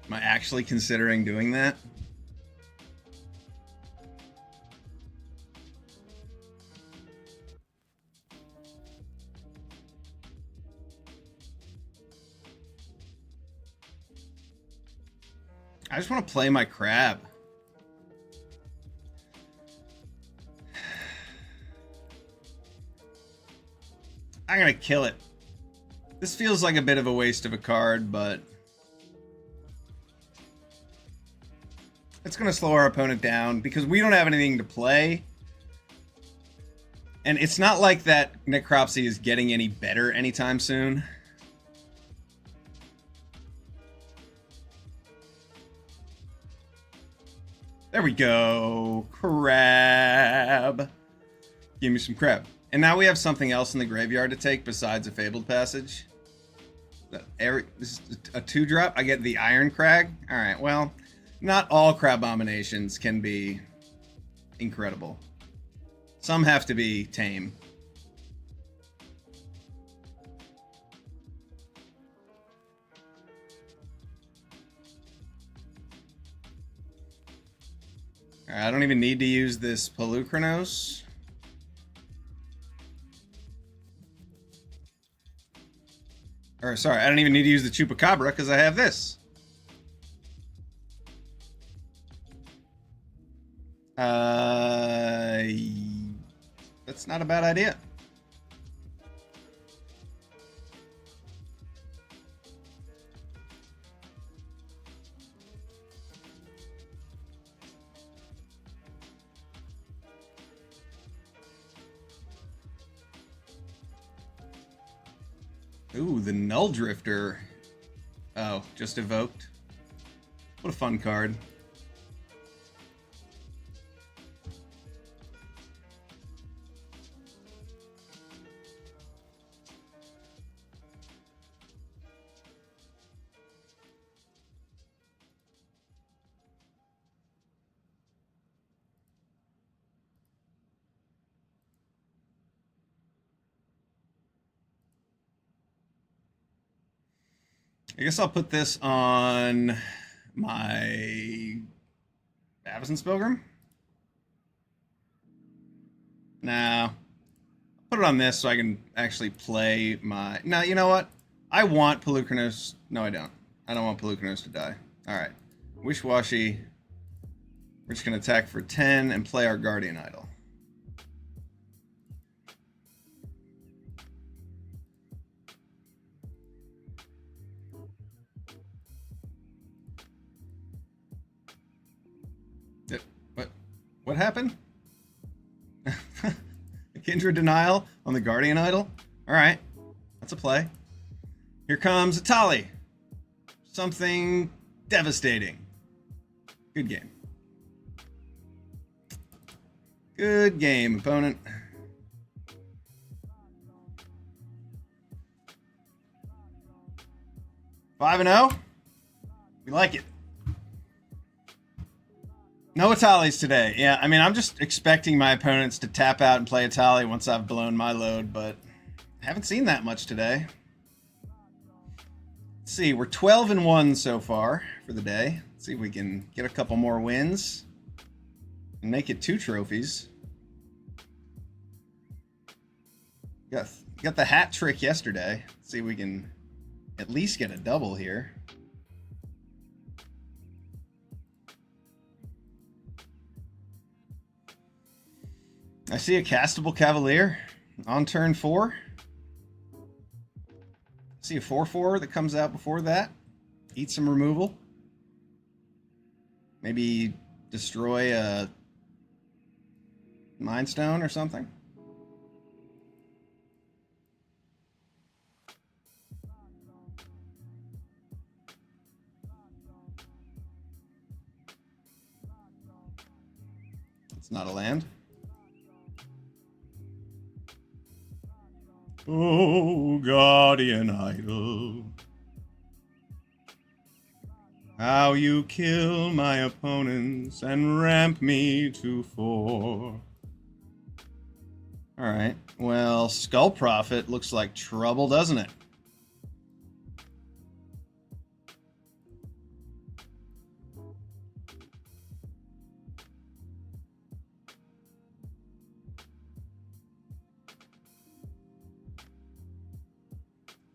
Am I actually considering doing that? I just want to play my crab. I'm gonna kill it. This feels like a bit of a waste of a card, but it's gonna slow our opponent down because we don't have anything to play. And it's not like that Necropsy is getting any better anytime soon. There we go. Crab. Give me some crab. And now we have something else in the graveyard to take besides a Fabled Passage. This is a 2-drop. I get the Iron Crag. Alright, well, not all Crabominations can be incredible. Some have to be tame. I don't even need to use this Polukranos. Or, sorry, I don't even need to use the Chupacabra because I have this. That's not a bad idea. Ooh, the Null Drifter. Oh, just evoked. What a fun card. I guess I'll put this on my Avacyn's Pilgrim. Nah. Put it on this so I can actually play my... Now, you know what? I want Polukranos... No, I don't. I don't want Polukranos to die. Alright. Wish-Washy. We're just going to attack for 10 and play our Guardian Idol. What happened? Kindred Denial on the Guardian Idol? Alright. That's a play. Here comes Atali. Something devastating. Good game. Good game, opponent. Five and 0. We like it. No Atalis today. Yeah, I mean, I'm just expecting my opponents to tap out and play Atali once I've blown my load, but I haven't seen that much today. Let's see, we're 12 and 1 so far for the day. Let's see if we can get a couple more wins and make it 2 trophies. Got the hat trick yesterday. Let's see if we can at least get a double here. I see a castable Cavalier on turn 4. I see a 4/4 that comes out before that. Eat some removal. Maybe destroy a Mind Stone or something. It's not a land. Oh, Guardian Idol. How you kill my opponents and ramp me to 4. Alright, well, Skull Prophet looks like trouble, doesn't it?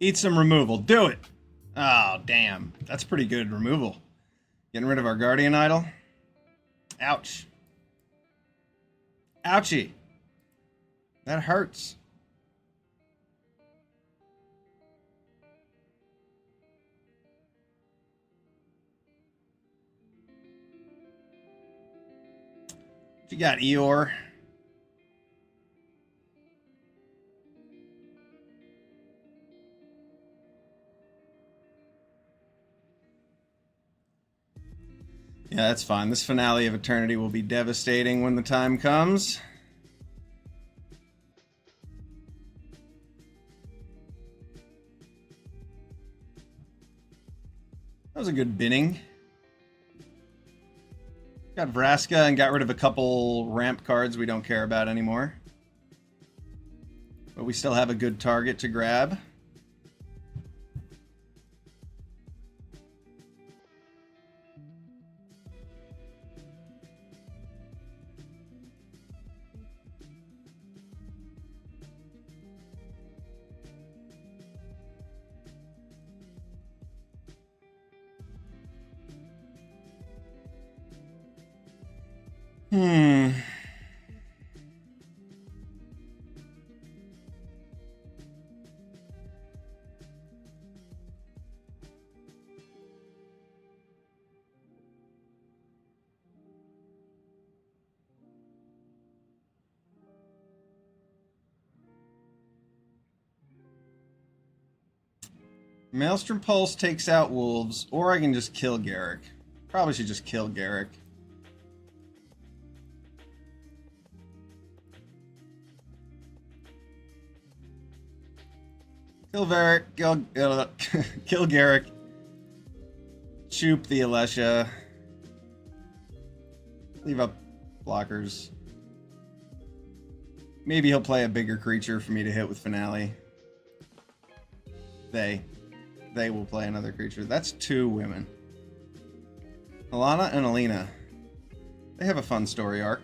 Eat some removal. Do it! Oh, damn. That's pretty good removal. Getting rid of our Guardian Idol. Ouch. Ouchie. That hurts. What you got, Eeyore? Yeah, that's fine. This Finale of Eternity will be devastating when the time comes. That was a good binning. Got Vraska and got rid of a couple ramp cards we don't care about anymore. But we still have a good target to grab. Maelstrom Pulse takes out Wolves, or I can just kill Garrick. Probably should just kill Garrick. Kill Varric, kill Garrick. Choop the Alesha. Leave up blockers. Maybe he'll play a bigger creature for me to hit with Finale. They will play another creature. That's 2 women. Alana and Alina. They have a fun story arc.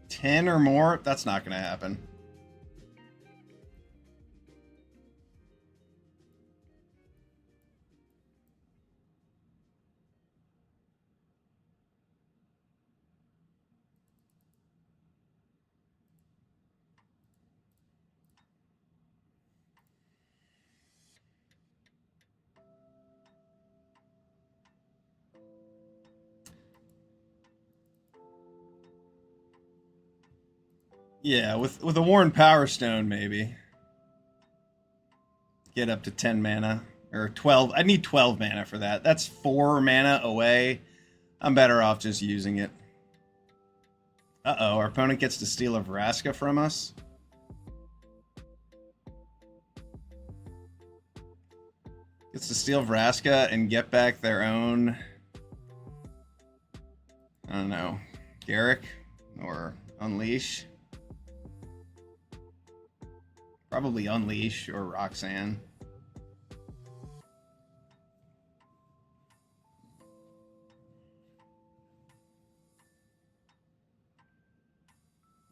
$10 or more? That's not going to happen. Yeah, with a Worn Power Stone, maybe. Get up to 10 mana. Or 12. I need 12 mana for that. That's 4 mana away. I'm better off just using it. Uh-oh, our opponent gets to steal a Vraska from us. Gets to steal Vraska and get back their own... I don't know. Garrick? Or Unleash? Probably Unleash or Roxanne.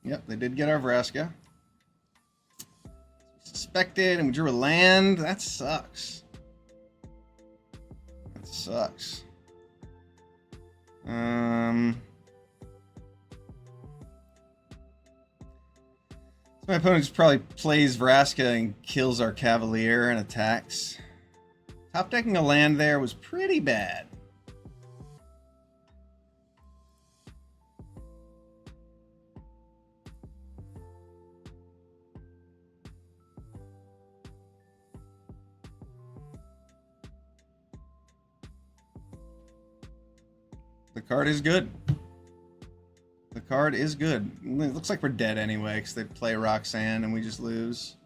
Yep, they did get our Vraska. Suspected, and we drew a land. That sucks. That sucks. So my opponent just probably plays Vraska and kills our Cavalier and attacks. Top decking a land there was pretty bad. card is good. The card is good. It looks like we're dead anyway, because they play Roxanne and we just lose.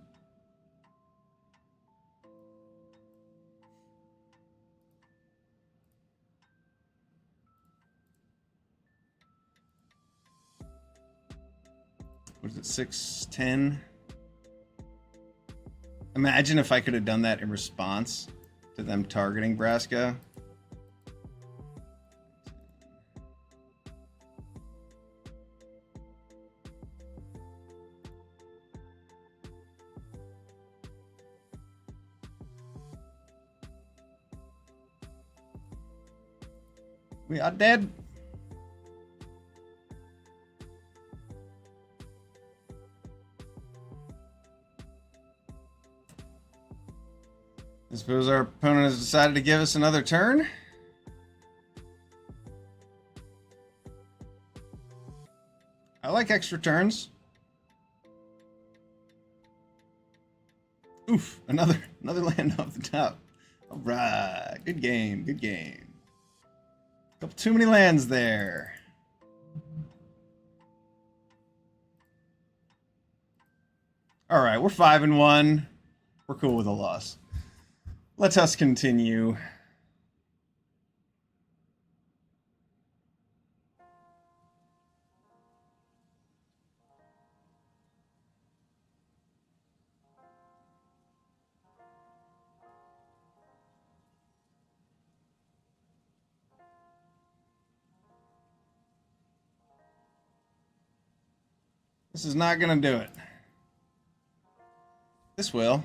What is it, 6-10? Imagine if I could have done that in response to them targeting Braska. We are dead. I suppose our opponent has decided to give us another turn. I like extra turns. Oof, another land off the top. All right, good game, good game. Couple too many lands there. All right, we're 5-1. We're cool with a loss. Let us continue. This is not going to do it. This will.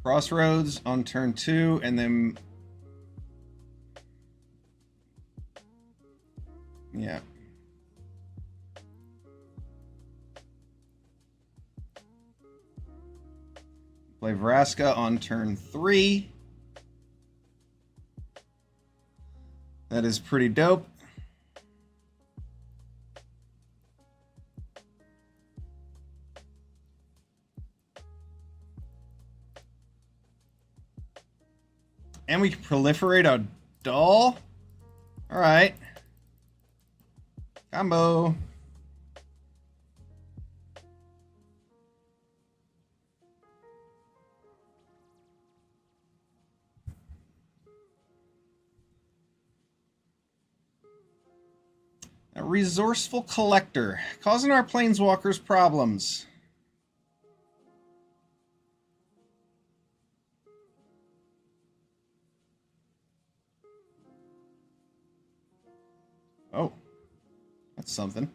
Crossroads on turn 2, and then... yeah. Play Vraska on turn 3. That is pretty dope. And we can proliferate a doll? Alright. Combo. A resourceful collector, causing our planeswalkers problems. Oh, that's something.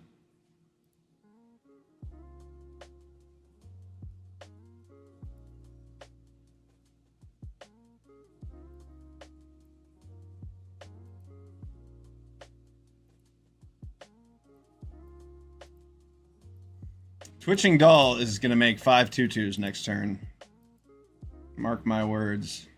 Twitching Doll is going to make 5 2/2s next turn. Mark my words.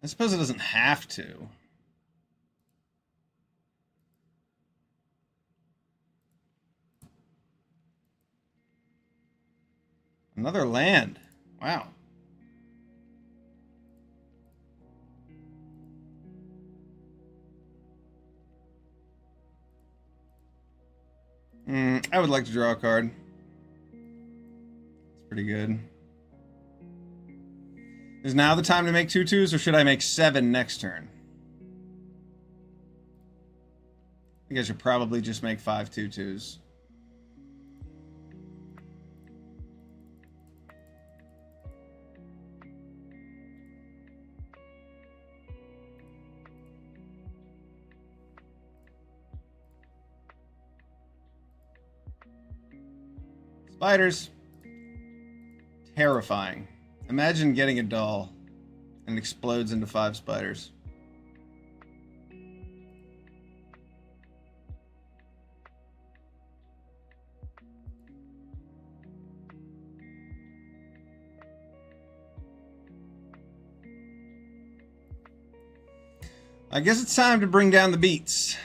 I suppose it doesn't have to. Another land. Wow. I would like to draw a card. It's pretty good. Is now the time to make 2/2s, or should I make 7 next turn? I think I should probably just make 5 2/2s. Spiders. Terrifying. Imagine getting a doll and it explodes into 5 spiders. I guess it's time to bring down the beats.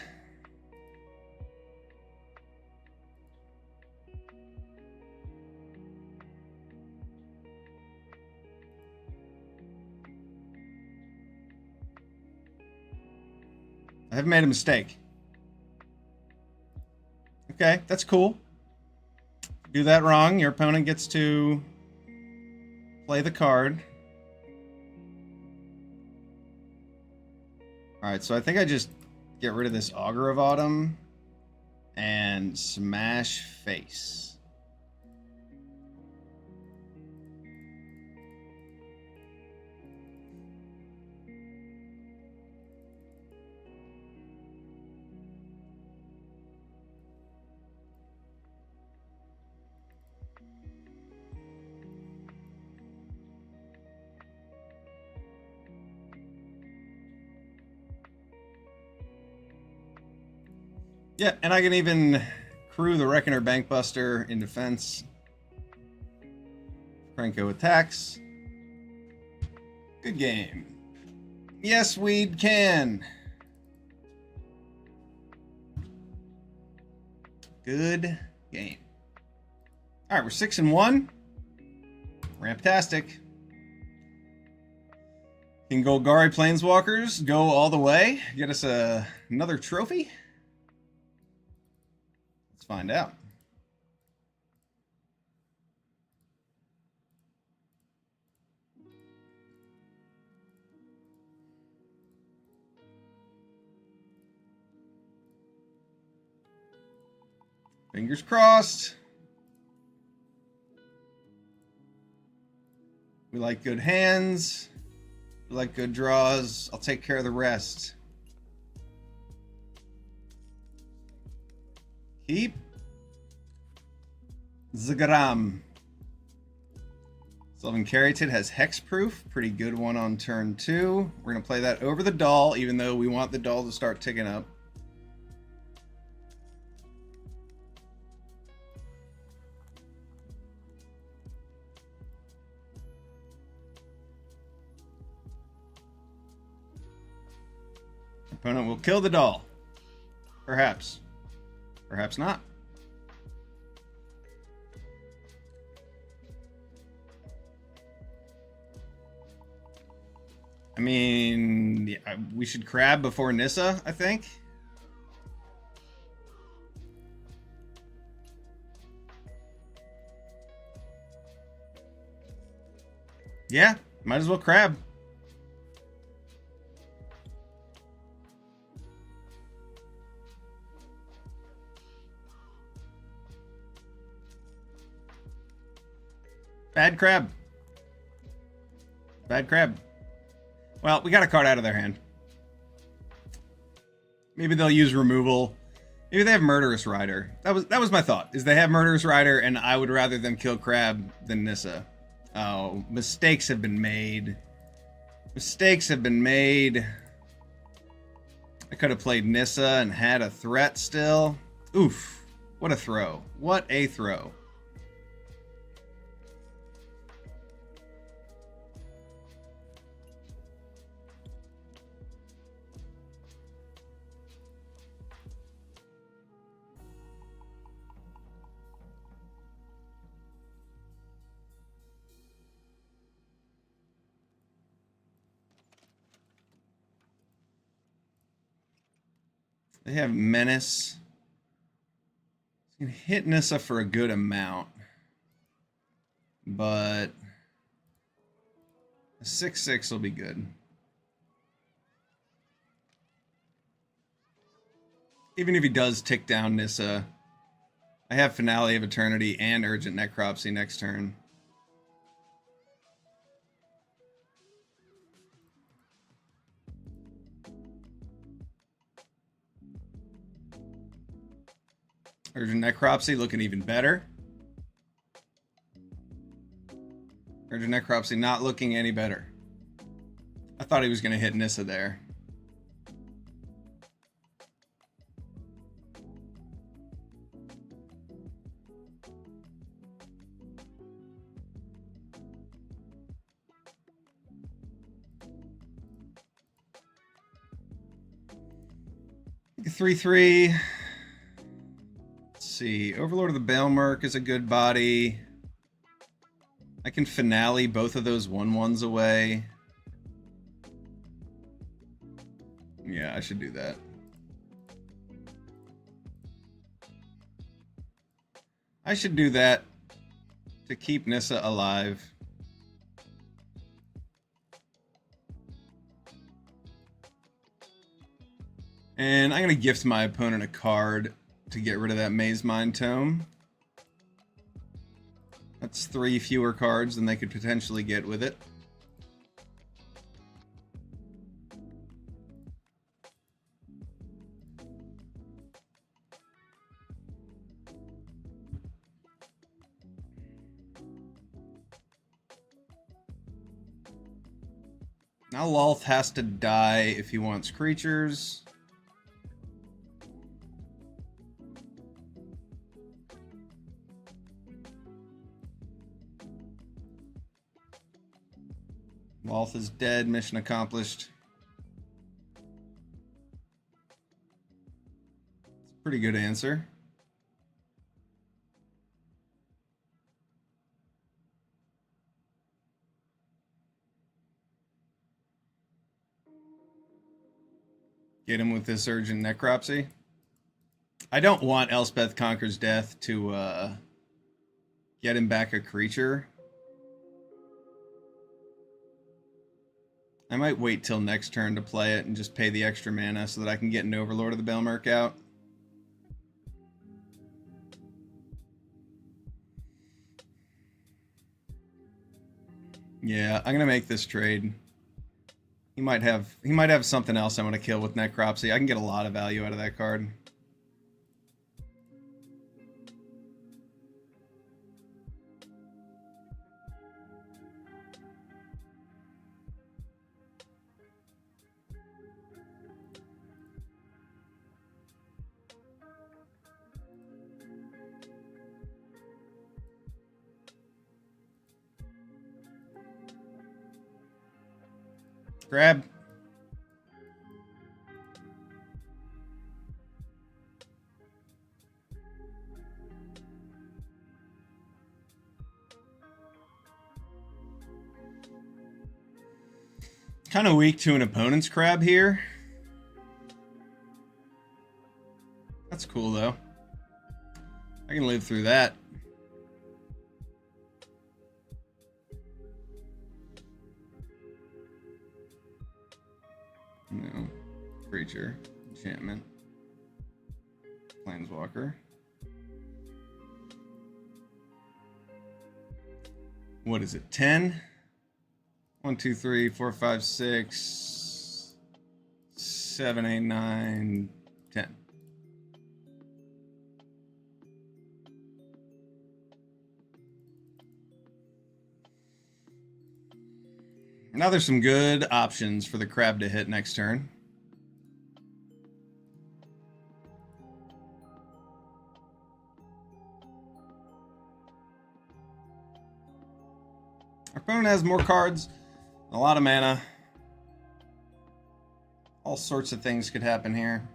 I haven't made a mistake. Okay, that's cool. Do that wrong, your opponent gets to play the card. Alright, so I think I just get rid of this Augur of Autumn and smash face. Yeah, and I can even crew the Reckoner Bankbuster in defense. Krenko attacks. Good game. Yes, we can. Good game. All right, we're 6-1. Ramptastic. Can Golgari Planeswalkers go all the way? Get us another trophy? Let's find out. Fingers crossed. We like good hands. We like good draws. I'll take care of the rest. Keep. Zagaram. Sylvan Caryatid has Hexproof. Pretty good one on turn 2. We're going to play that over the doll, even though we want the doll to start ticking up. Opponent will kill the doll. Perhaps. Perhaps not. I mean, yeah, we should crab before Nissa, I think. Yeah, might as well crab. Bad crab. Bad crab. Well, we got a card out of their hand. Maybe they'll use removal. Maybe they have Murderous Rider. That was my thought. Is they have Murderous Rider, and I would rather them kill Crab than Nissa. Oh, mistakes have been made. Mistakes have been made. I could have played Nissa and had a threat still. Oof. What a throw. What a throw. They have Menace. You can hit Nissa for a good amount. But a 6/6 will be good. Even if he does tick down Nissa, I have Finale of Eternity and Urgent Necropsy next turn. Urgent Necropsy looking even better. Urgent Necropsy not looking any better. I thought he was going to hit Nissa there. 3/3. Let's see. Overlord of the Baelmerk is a good body. I can finale both of those 1/1s away. Yeah, I should do that. I should do that to keep Nissa alive. And I'm going to gift my opponent a card to get rid of that Maze Mind Tome. That's 3 fewer cards than they could potentially get with it. Now Lolth has to die if he wants creatures. Lolth is dead, mission accomplished. It's a pretty good answer. Get him with this urgent necropsy. I don't want Elspeth Conquers Death to get him back a creature. I might wait till next turn to play it and just pay the extra mana so that I can get an Overlord of the Baelmerk out. Yeah, I'm gonna make this trade. He might have something else I want to kill with Necropsy. I can get a lot of value out of that card. Grab. Kind of weak to an opponent's crab here. That's cool though. I can live through that. No. Creature. Enchantment. Planeswalker. What is it? 10? 1, 2, 3, 4, 5, 6, 7, 8, 9, 10. Now there's some good options for the crab to hit next turn. Our opponent has more cards, a lot of mana. All sorts of things could happen here.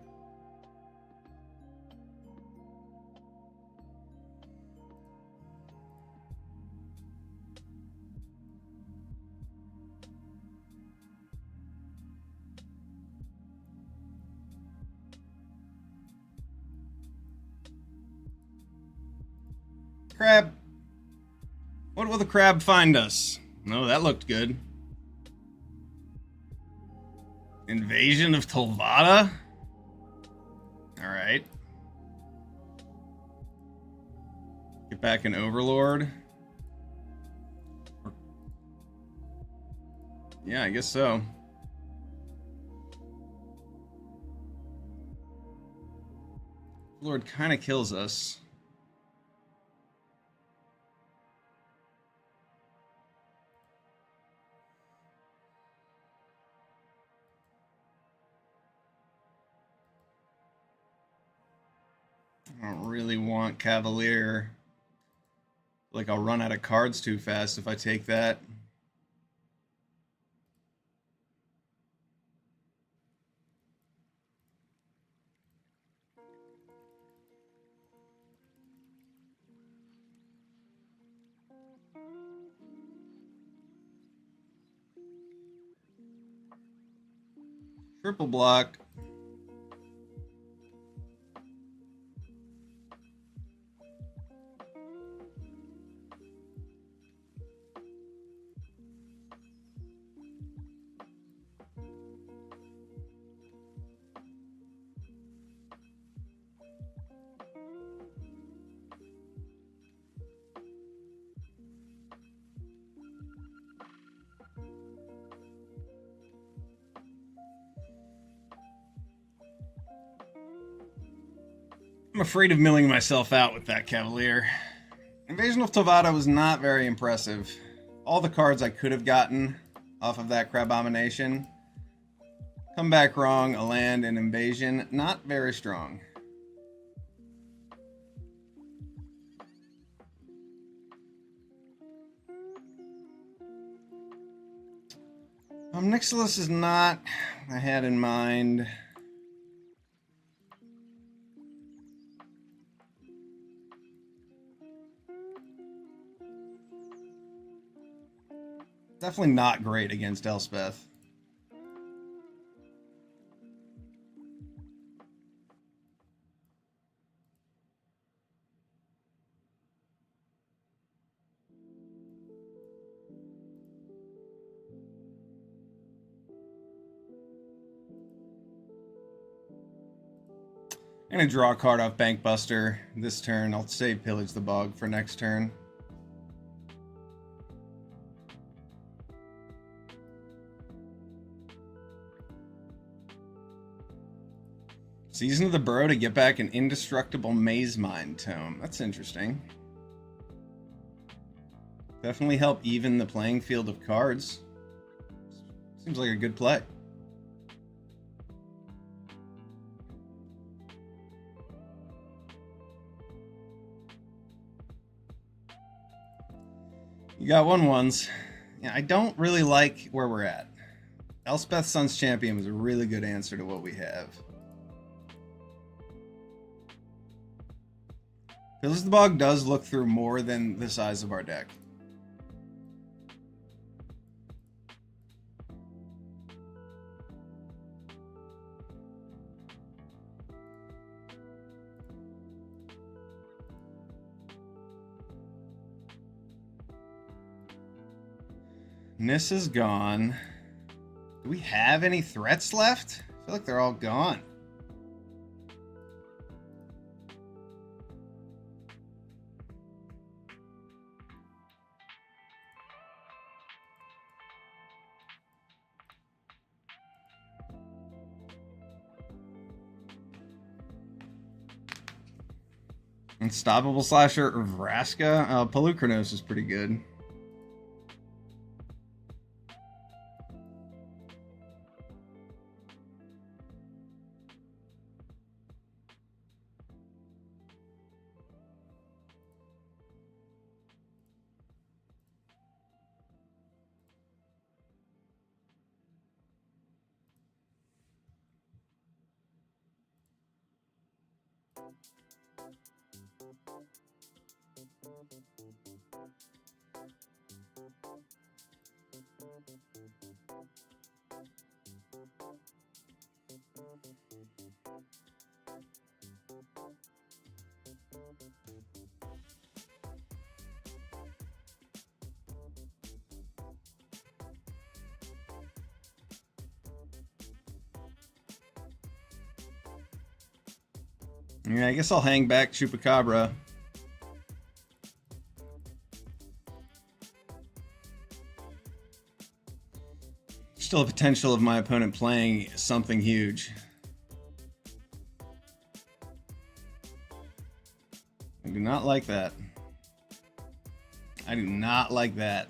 Crab. What will the crab find us? No, that looked good. Invasion of Tolvada? Alright. Get back an Overlord. Yeah, I guess so. Overlord kind of kills us. I don't really want Cavalier. Like, I'll run out of cards too fast if I take that. Triple block. I'm afraid of milling myself out with that Cavalier. Invasion of Tovada was not very impressive. All the cards I could have gotten off of that Crabomination. Come back wrong, a land, and invasion. Not very strong. Nixilis is not what I had in mind. Definitely not great against Elspeth. I'm going to draw a card off Bankbuster this turn. I'll save Pillage the Bog for next turn. Season of the Burrow to get back an Indestructible Maze Mind Tome. That's interesting. Definitely help even the playing field of cards. Seems like a good play. You got 1/1s. Yeah, I don't really like where we're at. Elspeth Sun's Champion was a really good answer to what we have. Pillage the Bog does look through more than the size of our deck. Nis is gone. Do we have any threats left? I feel like they're all gone. Unstoppable Slasher or Vraska? Pelucranos is pretty good. Yeah, I guess I'll hang back Chupacabra. Still a potential of my opponent playing something huge. I do not like that. I do not like that.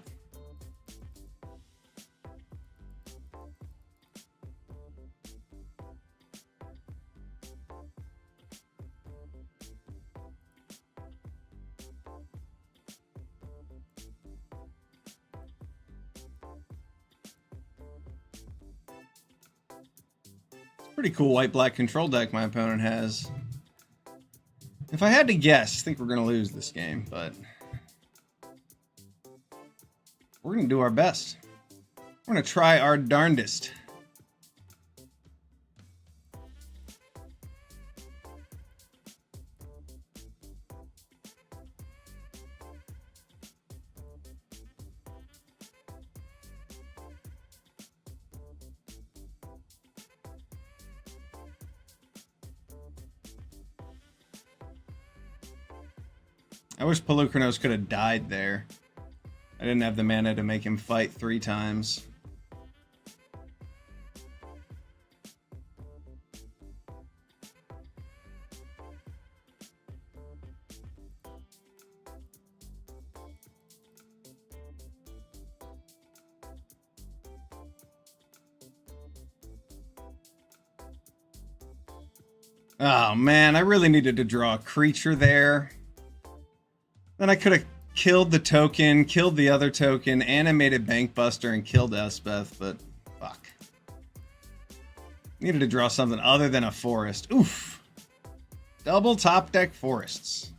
Pretty cool white-black control deck my opponent has. If I had to guess, I think we're going to lose this game, but We're going to do our best. We're going to try our darndest. I wish Pelucranos could have died there. I didn't have the mana to make him fight 3 times. Oh man, I really needed to draw a creature there. Then I could have killed the token, killed the other token, animated Bankbuster, and killed Elspeth, but fuck. Needed to draw something other than a forest. Oof. Double top deck forests.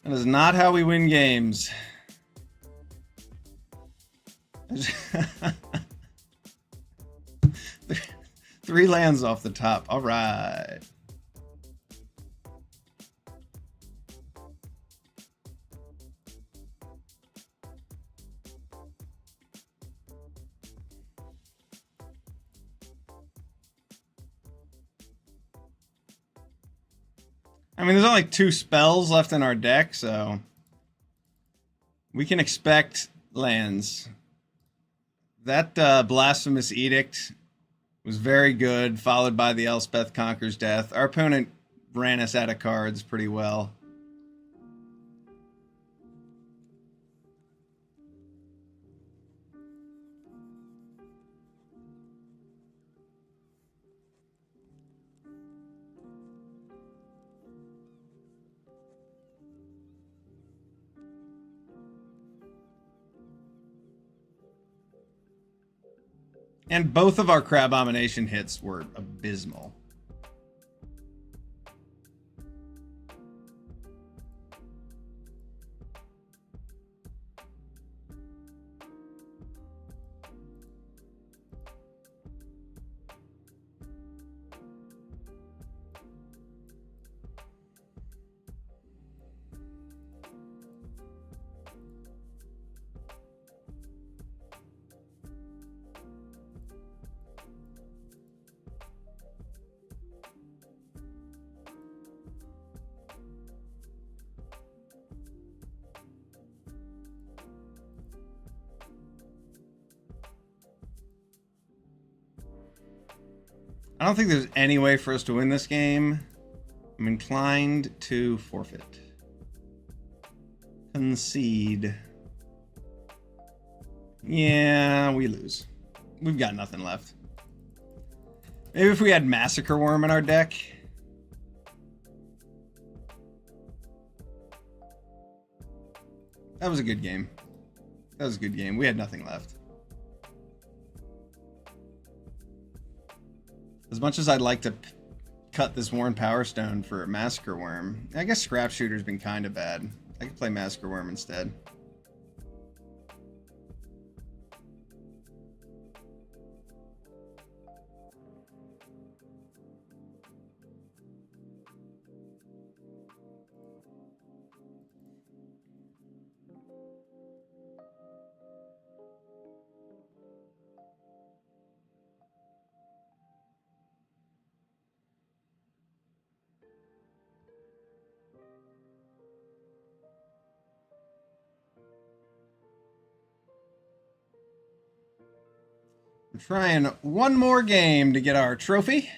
That is not how we win games. Three lands off the top. All right. I mean, there's only 2 spells left in our deck, so we can expect lands. That Blasphemous Edict was very good, followed by the Elspeth Conquers Death. Our opponent ran us out of cards pretty well. And both of our Crabomination hits were abysmal. I don't think there's any way for us to win this game. I'm inclined to forfeit. Concede. Yeah, we lose. We've got nothing left. Maybe if we had Massacre Worm in our deck. That was a good game. That was a good game. We had nothing left. As much as I'd like to cut this Worn Power Stone for Massacre Worm, I guess Scrap Shooter's been kind of bad. I could play Massacre Worm instead. We're trying one more game to get our trophy.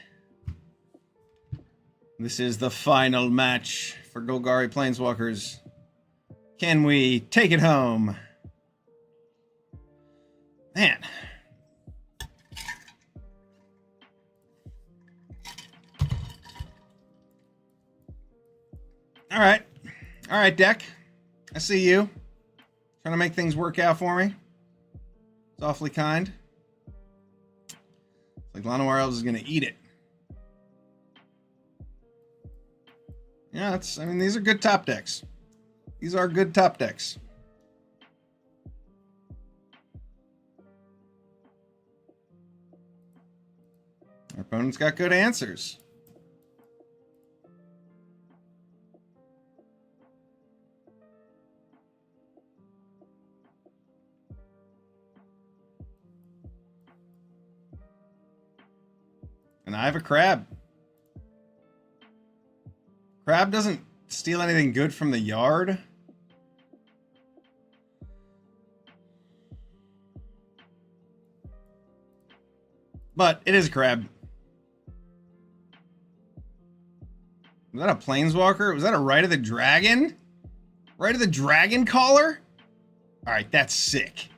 This is the final match for Golgari Planeswalkers. Can we take it home? Man. All right. All right, deck. I see you. Trying to make things work out for me. It's awfully kind. Like Llanowar Elves is going to eat it. Yeah, I mean, these are good top decks. These are good top decks. Opponent's got good answers. And I have a crab. Crab doesn't steal anything good from the yard. But it is a crab. Was that a planeswalker? Was that a Rite of the Dragon? Rite of the Dragon Caller? Alright, that's sick.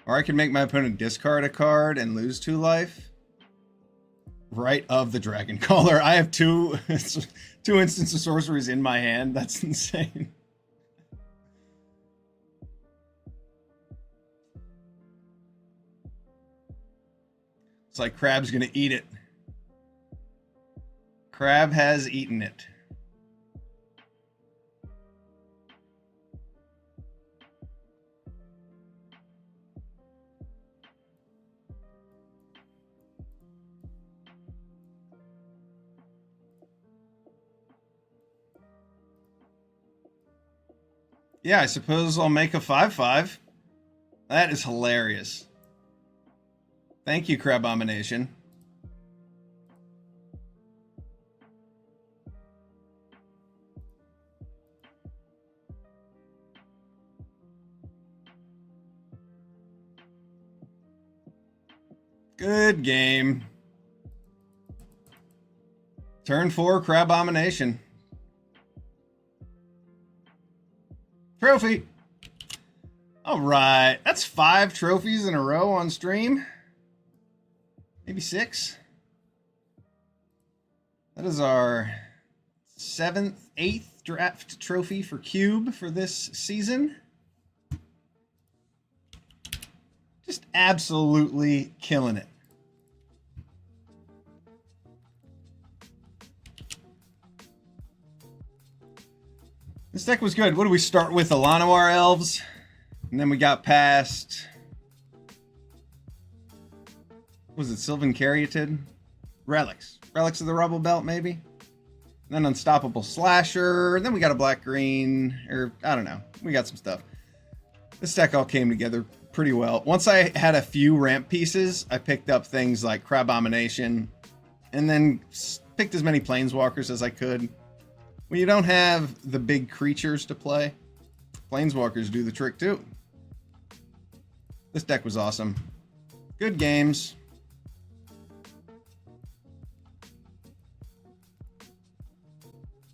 Or I can make my opponent discard a card and lose 2 life. Rite of the Dragon Caller. I have two instants of sorceries in my hand. That's insane. It's like Crab's gonna eat it. Crab has eaten it. Yeah, I suppose I'll make a 5/5. That is hilarious. Thank you, Crabomination. Good game. Turn 4, Crabomination. Trophy. All right. That's 5 trophies in a row on stream. Maybe 6. That is our 8th draft trophy for Cube for this season. Just absolutely killing it. This deck was good. What do we start with? Alanoir Elves. And then we got past... Was it Sylvan Caryatid? Relics. Relics of the Rubble Belt, maybe? And then Unstoppable Slasher. And then we got a black-green. Or, I don't know. We got some stuff. This deck all came together pretty well. Once I had a few ramp pieces, I picked up things like Crabomination. And then picked as many Planeswalkers as I could. When you don't have the big creatures to play, Planeswalkers do the trick too. This deck was awesome. Good games.